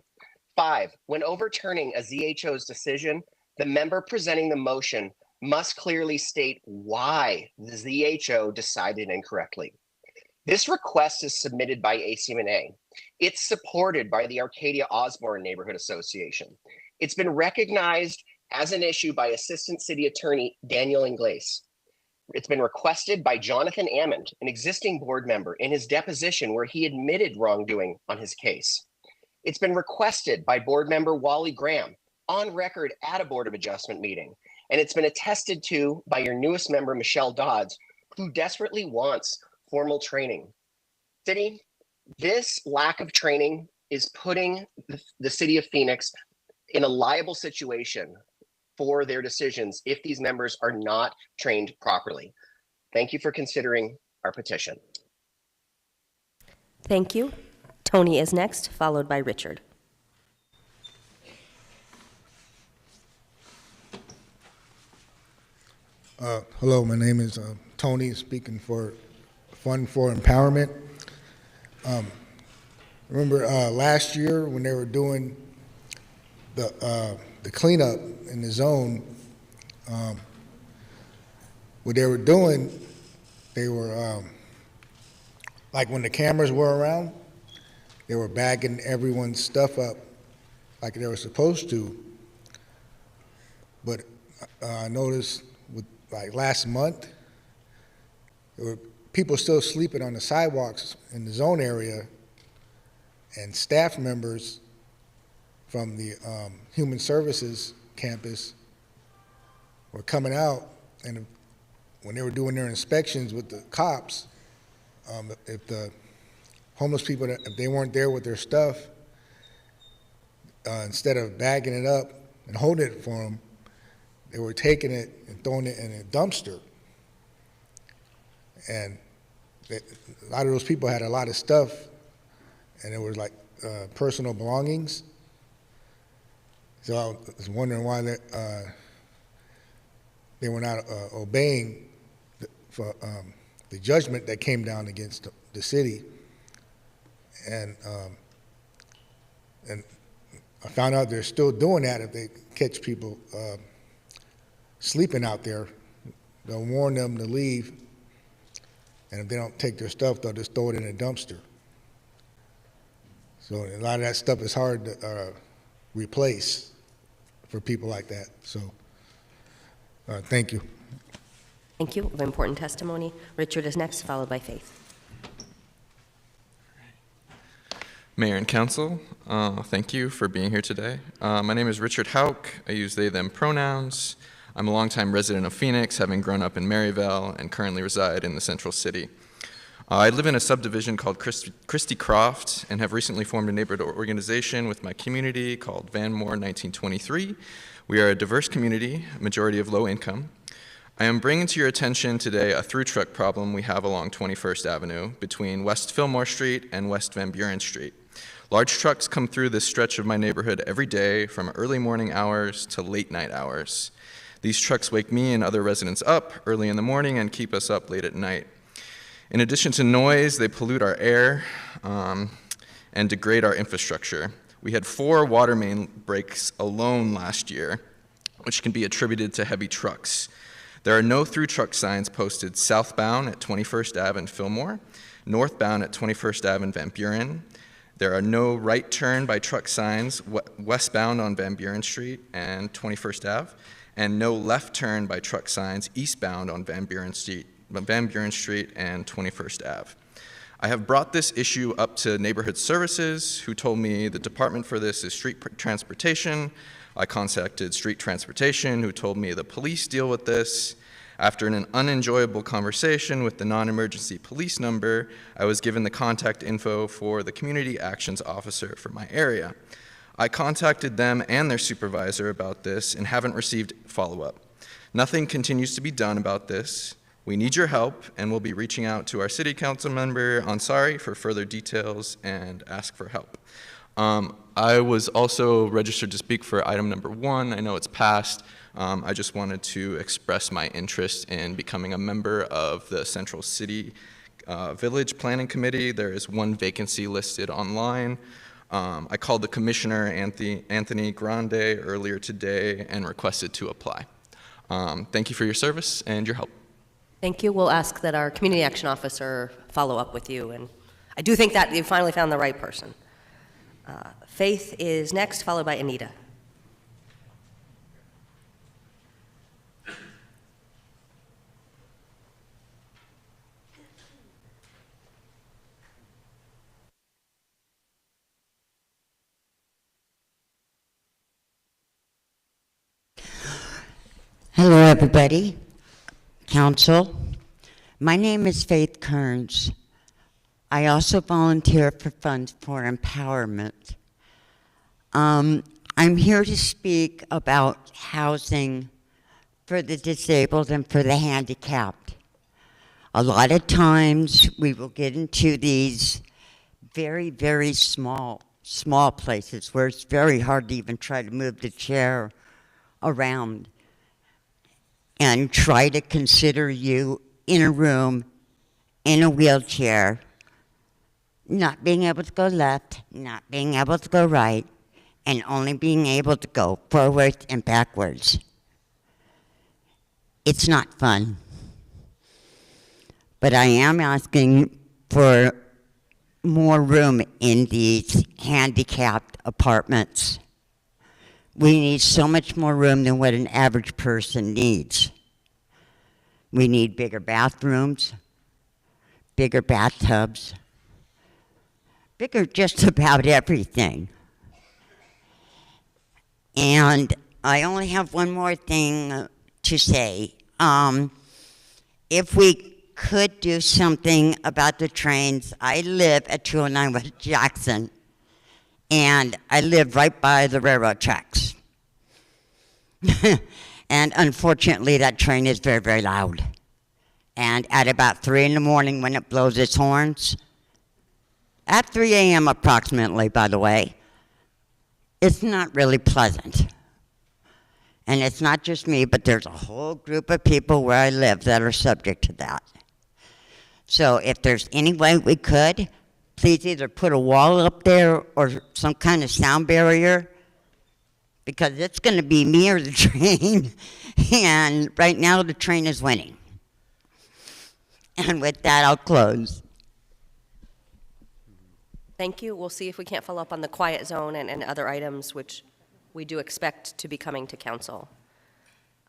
5, when overturning a ZHO's decision, the member presenting the motion must clearly state why the ZHO decided incorrectly. This request is submitted by ACMA. It's supported by the Arcadia Osborne Neighborhood Association. It's been recognized as an issue by Assistant City Attorney Daniel Ingles. It's been requested by Jonathan Ammond, an existing board member, in his deposition where he admitted wrongdoing on his case. It's been requested by board member Wally Graham on record at a Board of Adjustment meeting. And it's been attested to by your newest member, Michelle Dodds, who desperately wants formal training. City, this lack of training is putting the city of Phoenix in a liable situation for their decisions if these members are not trained properly. Thank you for considering our petition. Thank you. Tony is next, followed by Richard. Hello, my name is Tony, speaking for Fund for Empowerment. Remember last year when they were doing the cleanup in the zone, what they were doing, they were, like when the cameras were around, they were bagging everyone's stuff up like they were supposed to. But I noticed with like last month, there were people still sleeping on the sidewalks in the zone area, and staff members from the Human Services campus were coming out, and when they were doing their inspections with the cops, if the homeless people, if they weren't there with their stuff, instead of bagging it up and holding it for them, they were taking it and throwing it in a dumpster. And a lot of those people had a lot of stuff, and it was like personal belongings. So I was wondering why they were not obeying the judgment that came down against the city. And I found out they're still doing that. If they catch people sleeping out there, they'll warn them to leave, and if they don't take their stuff, they'll just throw it in a dumpster. So a lot of that stuff is hard to replace for people like that. So thank you. Thank you. Important testimony. Richard is next, followed by Faith. Mayor and Council, thank you for being here today. My name is Richard Hauk. I use they, them pronouns. I'm a longtime resident of Phoenix, having grown up in Maryville and currently reside in the Central City. I live in a subdivision called Christie Croft and have recently formed a neighborhood organization with my community called Vanmore 1923. We are a diverse community, majority of low income. I am bringing to your attention today a through truck problem we have along 21st Avenue between West Fillmore Street and West Van Buren Street. Large trucks come through this stretch of my neighborhood every day from early morning hours to late night hours. These trucks wake me and other residents up early in the morning and keep us up late at night. In addition to noise, they pollute our air and degrade our infrastructure. We had 4 water main breaks alone last year, which can be attributed to heavy trucks. There are no through truck signs posted southbound at 21st Ave in Fillmore, northbound at 21st Ave in Van Buren. There are no right turn by truck signs westbound on Van Buren Street and 21st Ave, and no left turn by truck signs eastbound on Van Buren Street and 21st Ave. I have brought this issue up to Neighborhood Services, who told me the department for this is Street Transportation. I contacted Street Transportation, who told me the police deal with this. After an unenjoyable conversation with the non-emergency police number, I was given the contact info for the community actions officer for my area. I contacted them and their supervisor about this and haven't received follow-up. Nothing continues to be done about this. We need your help, and we'll be reaching out to our city council member Ansari for further details and ask for help. I was also registered to speak for item number 1. I know it's passed. I just wanted to express my interest in becoming a member of the Central City Village Planning Committee. There is 1 vacancy listed online. I called the commissioner, Anthony Grande, earlier today and requested to apply. Thank you for your service and your help. Thank you. We'll ask that our community action officer follow up with you, and I do think that you finally found the right person. Faith is next, followed by Anita. Hello, everybody. Council. My name is Faith Kearns. I also volunteer for Funds for Empowerment. I'm here to speak about housing for the disabled and for the handicapped. A lot of times we will get into these very, very small places where it's very hard to even try to move the chair around and try to consider you in a room, in a wheelchair, not being able to go left, not being able to go right, and only being able to go forwards and backwards. It's not fun. But I am asking for more room in these handicapped apartments. We need so much more room than what an average person needs. We need bigger bathrooms, bigger bathtubs, bigger just about everything. And I only have one more thing to say. If we could do something about the trains, I live at 209 West Jackson, and I live right by the railroad tracks. And unfortunately, that train is very, very loud. And at about 3 in the morning when it blows its horns, at 3 a.m. approximately, by the way, it's not really pleasant. And it's not just me, but there's a whole group of people where I live that are subject to that. So if there's any way we could, please either put a wall up there or some kind of sound barrier, because it's going to be me or the train, and right now the train is winning. And with that, I'll close. Thank you. We'll see if we can't follow up on the quiet zone and other items, which we do expect to be coming to council.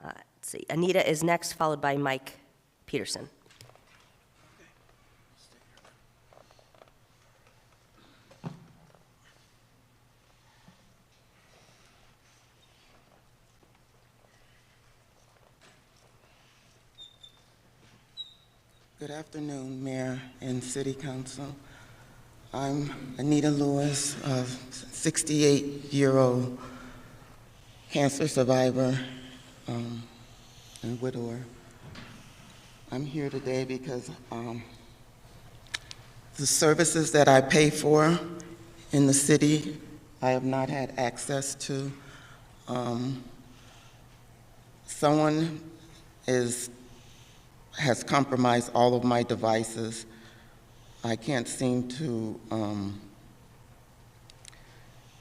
Let's see. Anita is next, followed by Mike Peterson. Good afternoon, Mayor and City Council. I'm Anita Lewis, a 68-year-old cancer survivor and widower. I'm here today because the services that I pay for in the city, I have not had access to. Someone has compromised all of my devices. I can't seem to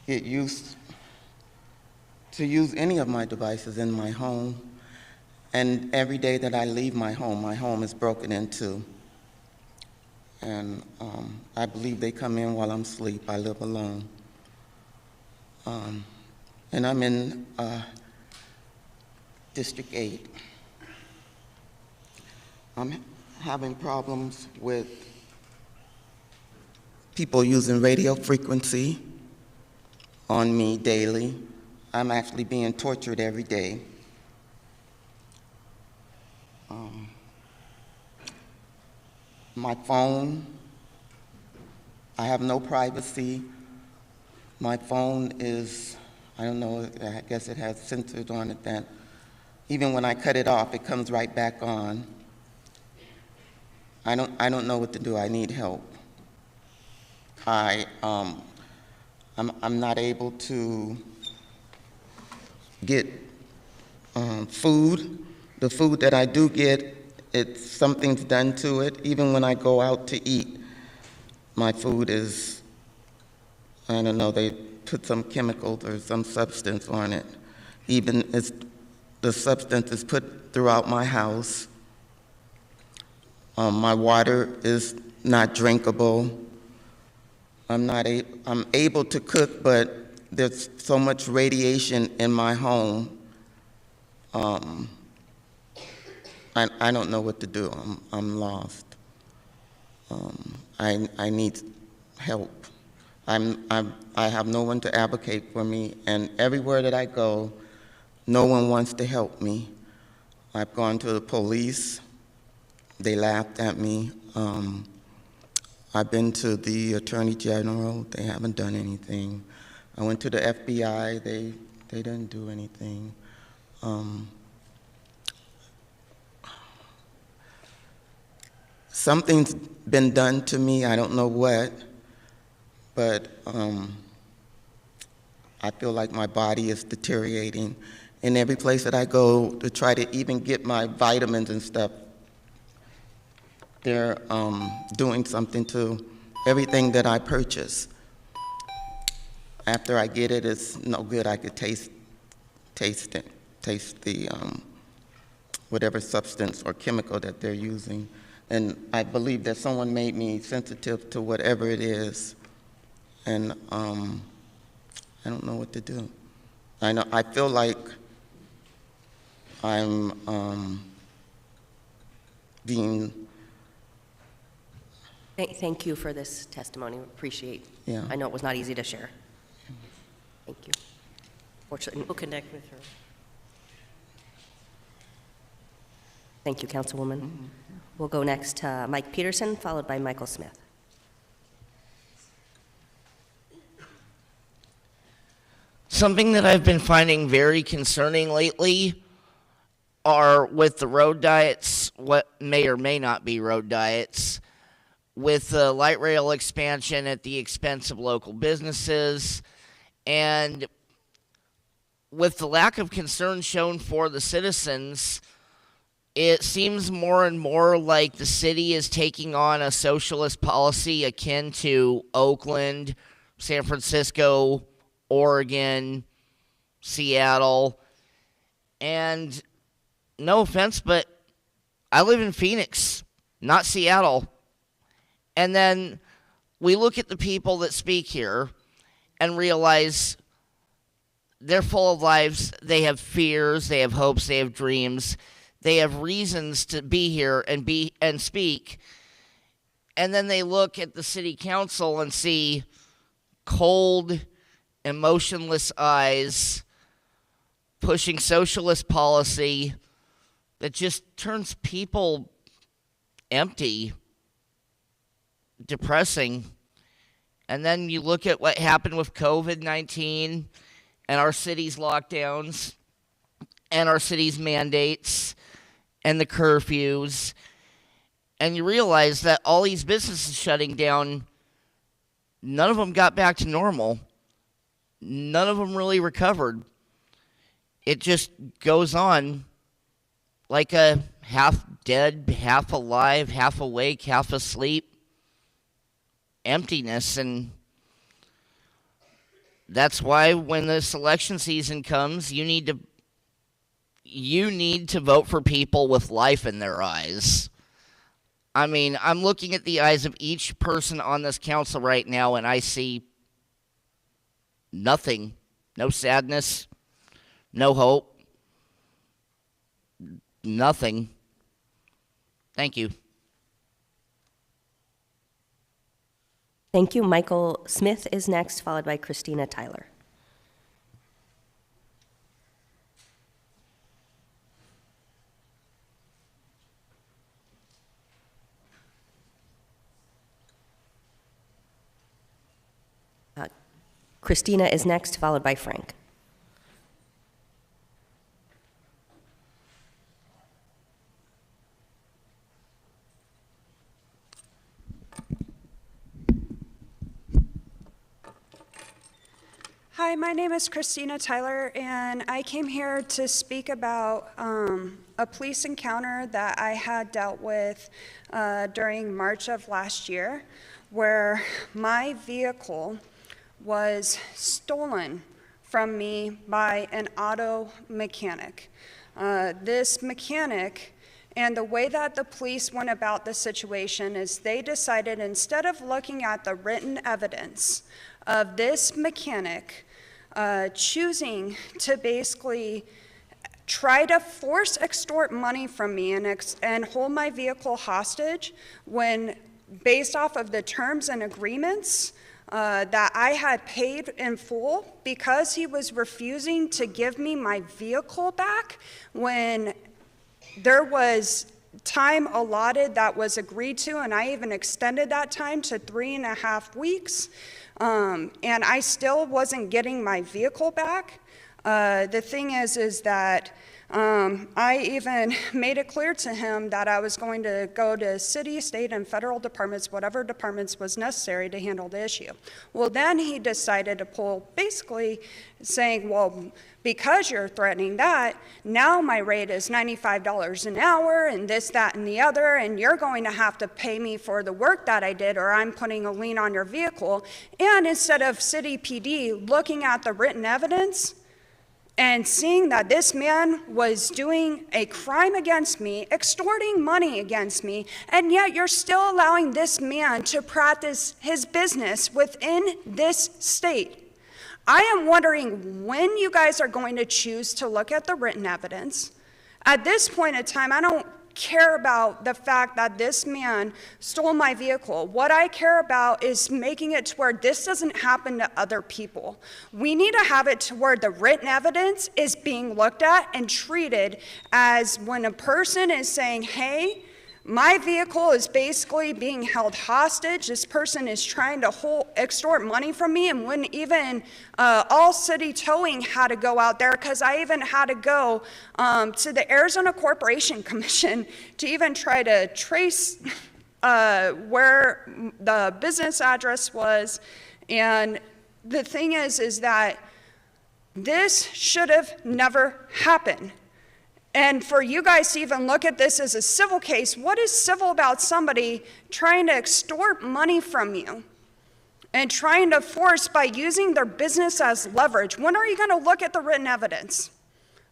get used to use any of my devices in my home. And every day that I leave my home is broken into. And I believe they come in while I'm asleep. I live alone. And I'm in District 8. I'm having problems with people using radio frequency on me daily. I'm actually being tortured every day. My phone, I have no privacy. My phone is, I don't know, I guess it has sensors on it that even when I cut it off, it comes right back on. I don't know what to do. I need help. I'm not able to get food. The food that I do get, something's done to it. Even when I go out to eat, my food is I don't know, they put some chemicals or some substance on it. Even as the substance is put throughout my house. My water is not drinkable. I'm able to cook, but there's so much radiation in my home. I don't know what to do. I'm lost. I need help. I have no one to advocate for me, and everywhere that I go, no one wants to help me. I've gone to the police. They laughed at me. I've been to the Attorney General. They haven't done anything. I went to the FBI. They didn't do anything. Something's been done to me. I don't know what, but I feel like my body is deteriorating. In every place that I go to try to even get my vitamins and stuff, they're doing something to everything that I purchase. After I get it, it's no good. I could taste the whatever substance or chemical that they're using. And I believe that someone made me sensitive to whatever it is. And I don't know what to do. I feel like I'm being. Thank you for this testimony. Appreciate. Yeah. I know it was not easy to share. Thank you. Fortunately, we'll connect with her. Thank you, Councilwoman. We'll go next to Mike Peterson, followed by Michael Smith. Something that I've been finding very concerning lately are with the road diets, what may or may not be road diets, with the light rail expansion at the expense of local businesses, and with the lack of concern shown for the citizens, it seems more and more like the city is taking on a socialist policy akin to Oakland, San Francisco, Oregon, Seattle, and no offense, but I live in Phoenix, not Seattle. And then we look at the people that speak here and realize they're full of lives. They have fears, they have hopes, they have dreams. They have reasons to be here and speak. And then they look at the city council and see cold, emotionless eyes pushing socialist policy that just turns people empty, depressing. And then you look at what happened with COVID-19 and our city's lockdowns and our city's mandates and the curfews, and you realize that all these businesses shutting down, none of them got back to normal. None of them really recovered. It just goes on like a half dead, half alive, half awake, half asleep emptiness. And that's why when this election season comes, you need to vote for people with life in their eyes. I mean, I'm looking at the eyes of each person on this council right now, and I see nothing. No sadness, no hope, nothing. Thank you. Thank you. Michael Smith is next, followed by Christina Tyler. Christina is next, followed by Frank. Hi, my name is Christina Tyler, and I came here to speak about a police encounter that I had dealt with during March of last year, where my vehicle was stolen from me by an auto mechanic. This mechanic, and the way that the police went about the situation is they decided, instead of looking at the written evidence of this mechanic choosing to basically try to extort money from me and hold my vehicle hostage, when based off of the terms and agreements that I had paid in full, because he was refusing to give me my vehicle back when there was time allotted that was agreed to, and I even extended that time to 3.5 weeks, and I still wasn't getting my vehicle back. The thing is that I even made it clear to him that I was going to go to city, state, and federal departments, whatever departments was necessary to handle the issue. Well, then he decided to pull, basically saying, well, because you're threatening that, now my rate is $95 an hour and this, that, and the other, and you're going to have to pay me for the work that I did, or I'm putting a lien on your vehicle. And instead of city PD looking at the written evidence and seeing that this man was doing a crime against me, extorting money against me, and yet you're still allowing this man to practice his business within this state. I am wondering when you guys are going to choose to look at the written evidence. At this point in time, I don't care about the fact that this man stole my vehicle. What I care about is making it to where this doesn't happen to other people. We need to have it to where the written evidence is being looked at and treated as when a person is saying, hey, my vehicle is basically being held hostage. This person is trying to extort money from me, and when even All City Towing had to go out there, because I even had to go to the Arizona Corporation Commission to even try to trace where the business address was. And the thing is that this should have never happened. And for you guys to even look at this as a civil case, what is civil about somebody trying to extort money from you and trying to force by using their business as leverage? When are you going to look at the written evidence?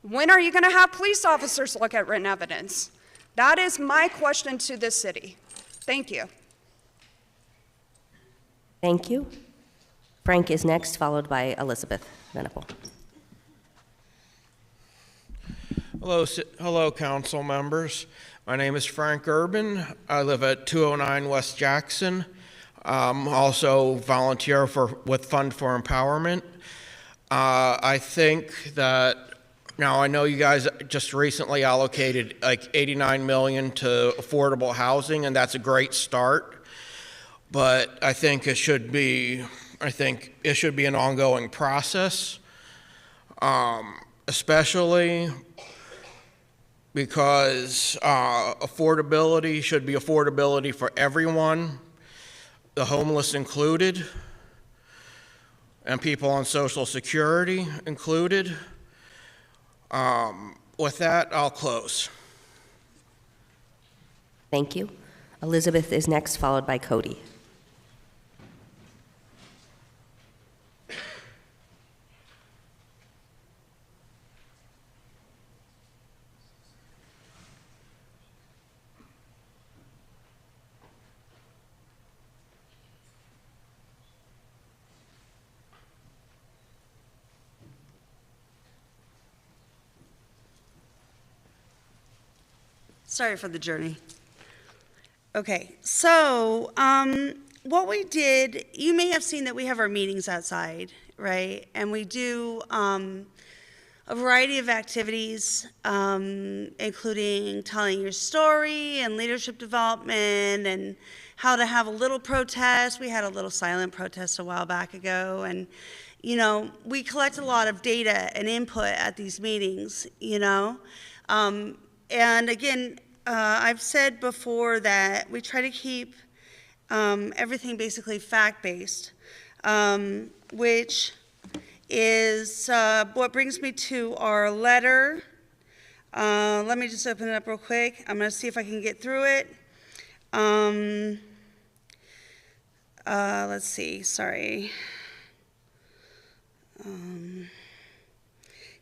When are you going to have police officers look at written evidence? That is my question to this city. Thank you. Thank you. Frank is next, followed by Elizabeth Venable. Hello, council members. My name is Frank Urban. I live at 209 West Jackson. Also volunteer with Fund for Empowerment. I think that, now I know you guys just recently allocated like $89 million to affordable housing, and that's a great start. But I think it should be an ongoing process, especially because affordability should be affordability for everyone, the homeless included, and people on Social Security included. With that, I'll close. Thank you. Elizabeth is next, followed by Cody. Sorry for the journey. Okay, so what we did, you may have seen that we have our meetings outside, right? And we do a variety of activities, including telling your story and leadership development and how to have a little protest. We had a little silent protest a while back ago. And, you know, we collect a lot of data and input at these meetings, you know. And again, I've said before that we try to keep everything basically fact-based, which is what brings me to our letter. Let me just open it up real quick. I'm going to see if I can get through it. Let's see, sorry.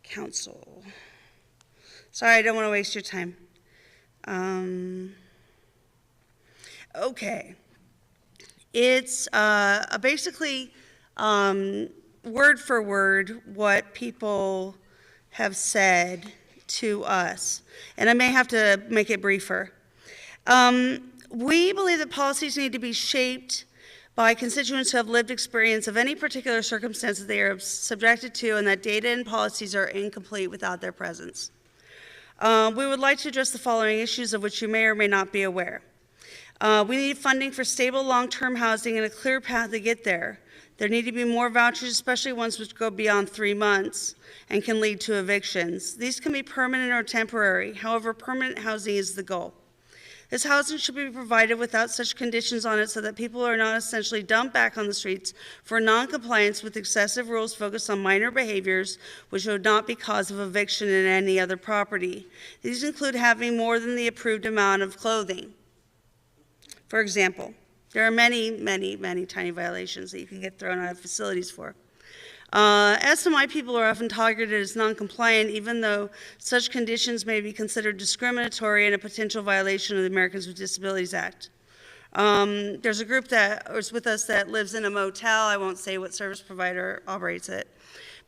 Council. Sorry, I don't want to waste your time. Okay. It's basically word for word what people have said to us, and I may have to make it briefer. We believe that policies need to be shaped by constituents who have lived experience of any particular circumstances they are subjected to, and that data and policies are incomplete without their presence. We would like to address the following issues of which you may or may not be aware. We need funding for stable long-term housing and a clear path to get there. There need to be more vouchers, especially ones which go beyond 3 months and can lead to evictions. These can be permanent or temporary. However, permanent housing is the goal. This housing should be provided without such conditions on it so that people are not essentially dumped back on the streets for non-compliance with excessive rules focused on minor behaviors which would not be cause of eviction in any other property. These include having more than the approved amount of clothing. For example, there are many, many, many tiny violations that you can get thrown out of facilities for. SMI people are often targeted as non-compliant, even though such conditions may be considered discriminatory and a potential violation of the Americans with Disabilities Act. There's a group that is with us that lives in a motel. I won't say what service provider operates it,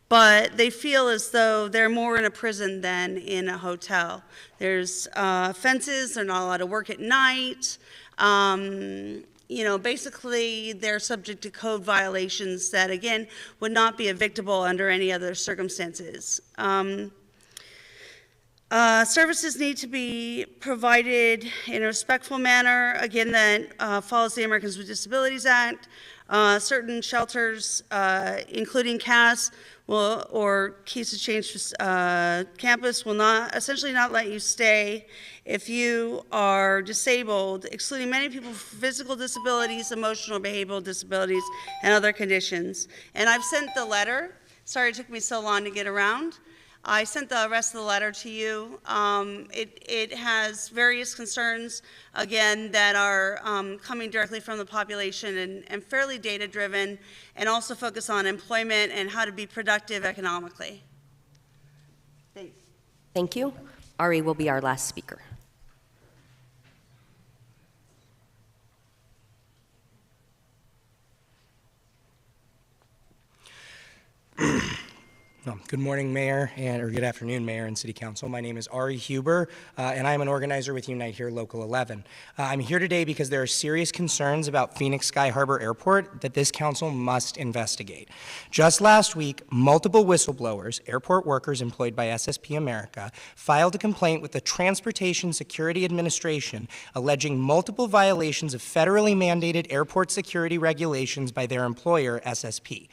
but they feel as though they're more in a prison than in a hotel. There's fences, they're not allowed to work at night. Basically they're subject to code violations that, again, would not be evictable under any other circumstances. Services need to be provided in a respectful manner, again, that follows the Americans with Disabilities Act. Certain shelters, including CAS, or Keys to Change campus, will essentially not let you stay if you are disabled, excluding many people with physical disabilities, emotional behavioral disabilities, and other conditions. And I've sent the letter. Sorry it took me so long to get around. I sent the rest of the letter to you. It has various concerns, again, that are coming directly from the population and fairly data-driven, and also focus on employment and how to be productive economically. Thanks. Thank you. Ari will be our last speaker. Good morning, Mayor, or good afternoon, Mayor and City Council. My name is Ari Huber, and I'm an organizer with Unite Here Local 11. I'm here today because there are serious concerns about Phoenix Sky Harbor Airport that this council must investigate. Just last week, multiple whistleblowers, airport workers employed by SSP America, filed a complaint with the Transportation Security Administration alleging multiple violations of federally mandated airport security regulations by their employer, SSP.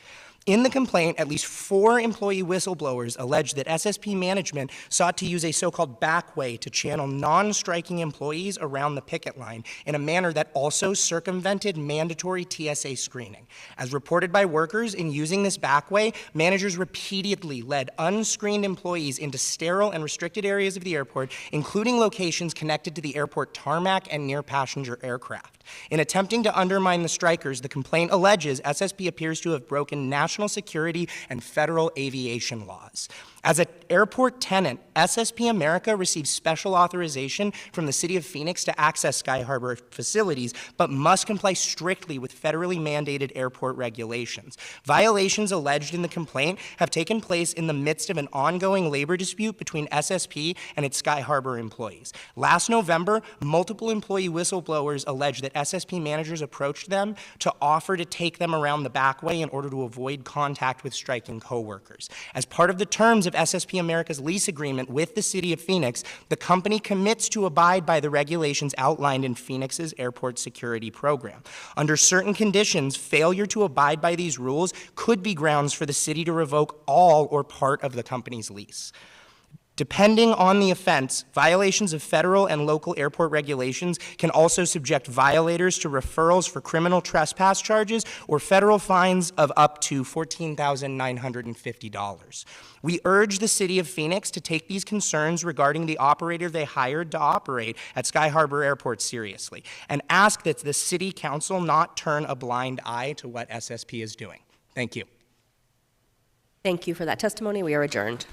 In the complaint, at least 4 employee whistleblowers alleged that SSP management sought to use a so-called back way to channel non-striking employees around the picket line in a manner that also circumvented mandatory TSA screening. As reported by workers, in using this back way, managers repeatedly led unscreened employees into sterile and restricted areas of the airport, including locations connected to the airport tarmac and near passenger aircraft. In attempting to undermine the strikers, the complaint alleges SSP appears to have broken national security and federal aviation laws. As an airport tenant, SSP America receives special authorization from the City of Phoenix to access Sky Harbor facilities, but must comply strictly with federally mandated airport regulations. Violations alleged in the complaint have taken place in the midst of an ongoing labor dispute between SSP and its Sky Harbor employees. Last November, multiple employee whistleblowers alleged that SSP managers approached them to offer to take them around the back way in order to avoid contact with striking coworkers. As part of the terms of SSP America's lease agreement with the City of Phoenix, the company commits to abide by the regulations outlined in Phoenix's airport security program. Under certain conditions, failure to abide by these rules could be grounds for the city to revoke all or part of the company's lease. Depending on the offense, violations of federal and local airport regulations can also subject violators to referrals for criminal trespass charges or federal fines of up to $14,950. We urge the City of Phoenix to take these concerns regarding the operator they hired to operate at Sky Harbor Airport seriously and ask that the City Council not turn a blind eye to what SSP is doing. Thank you. Thank you for that testimony. We are adjourned.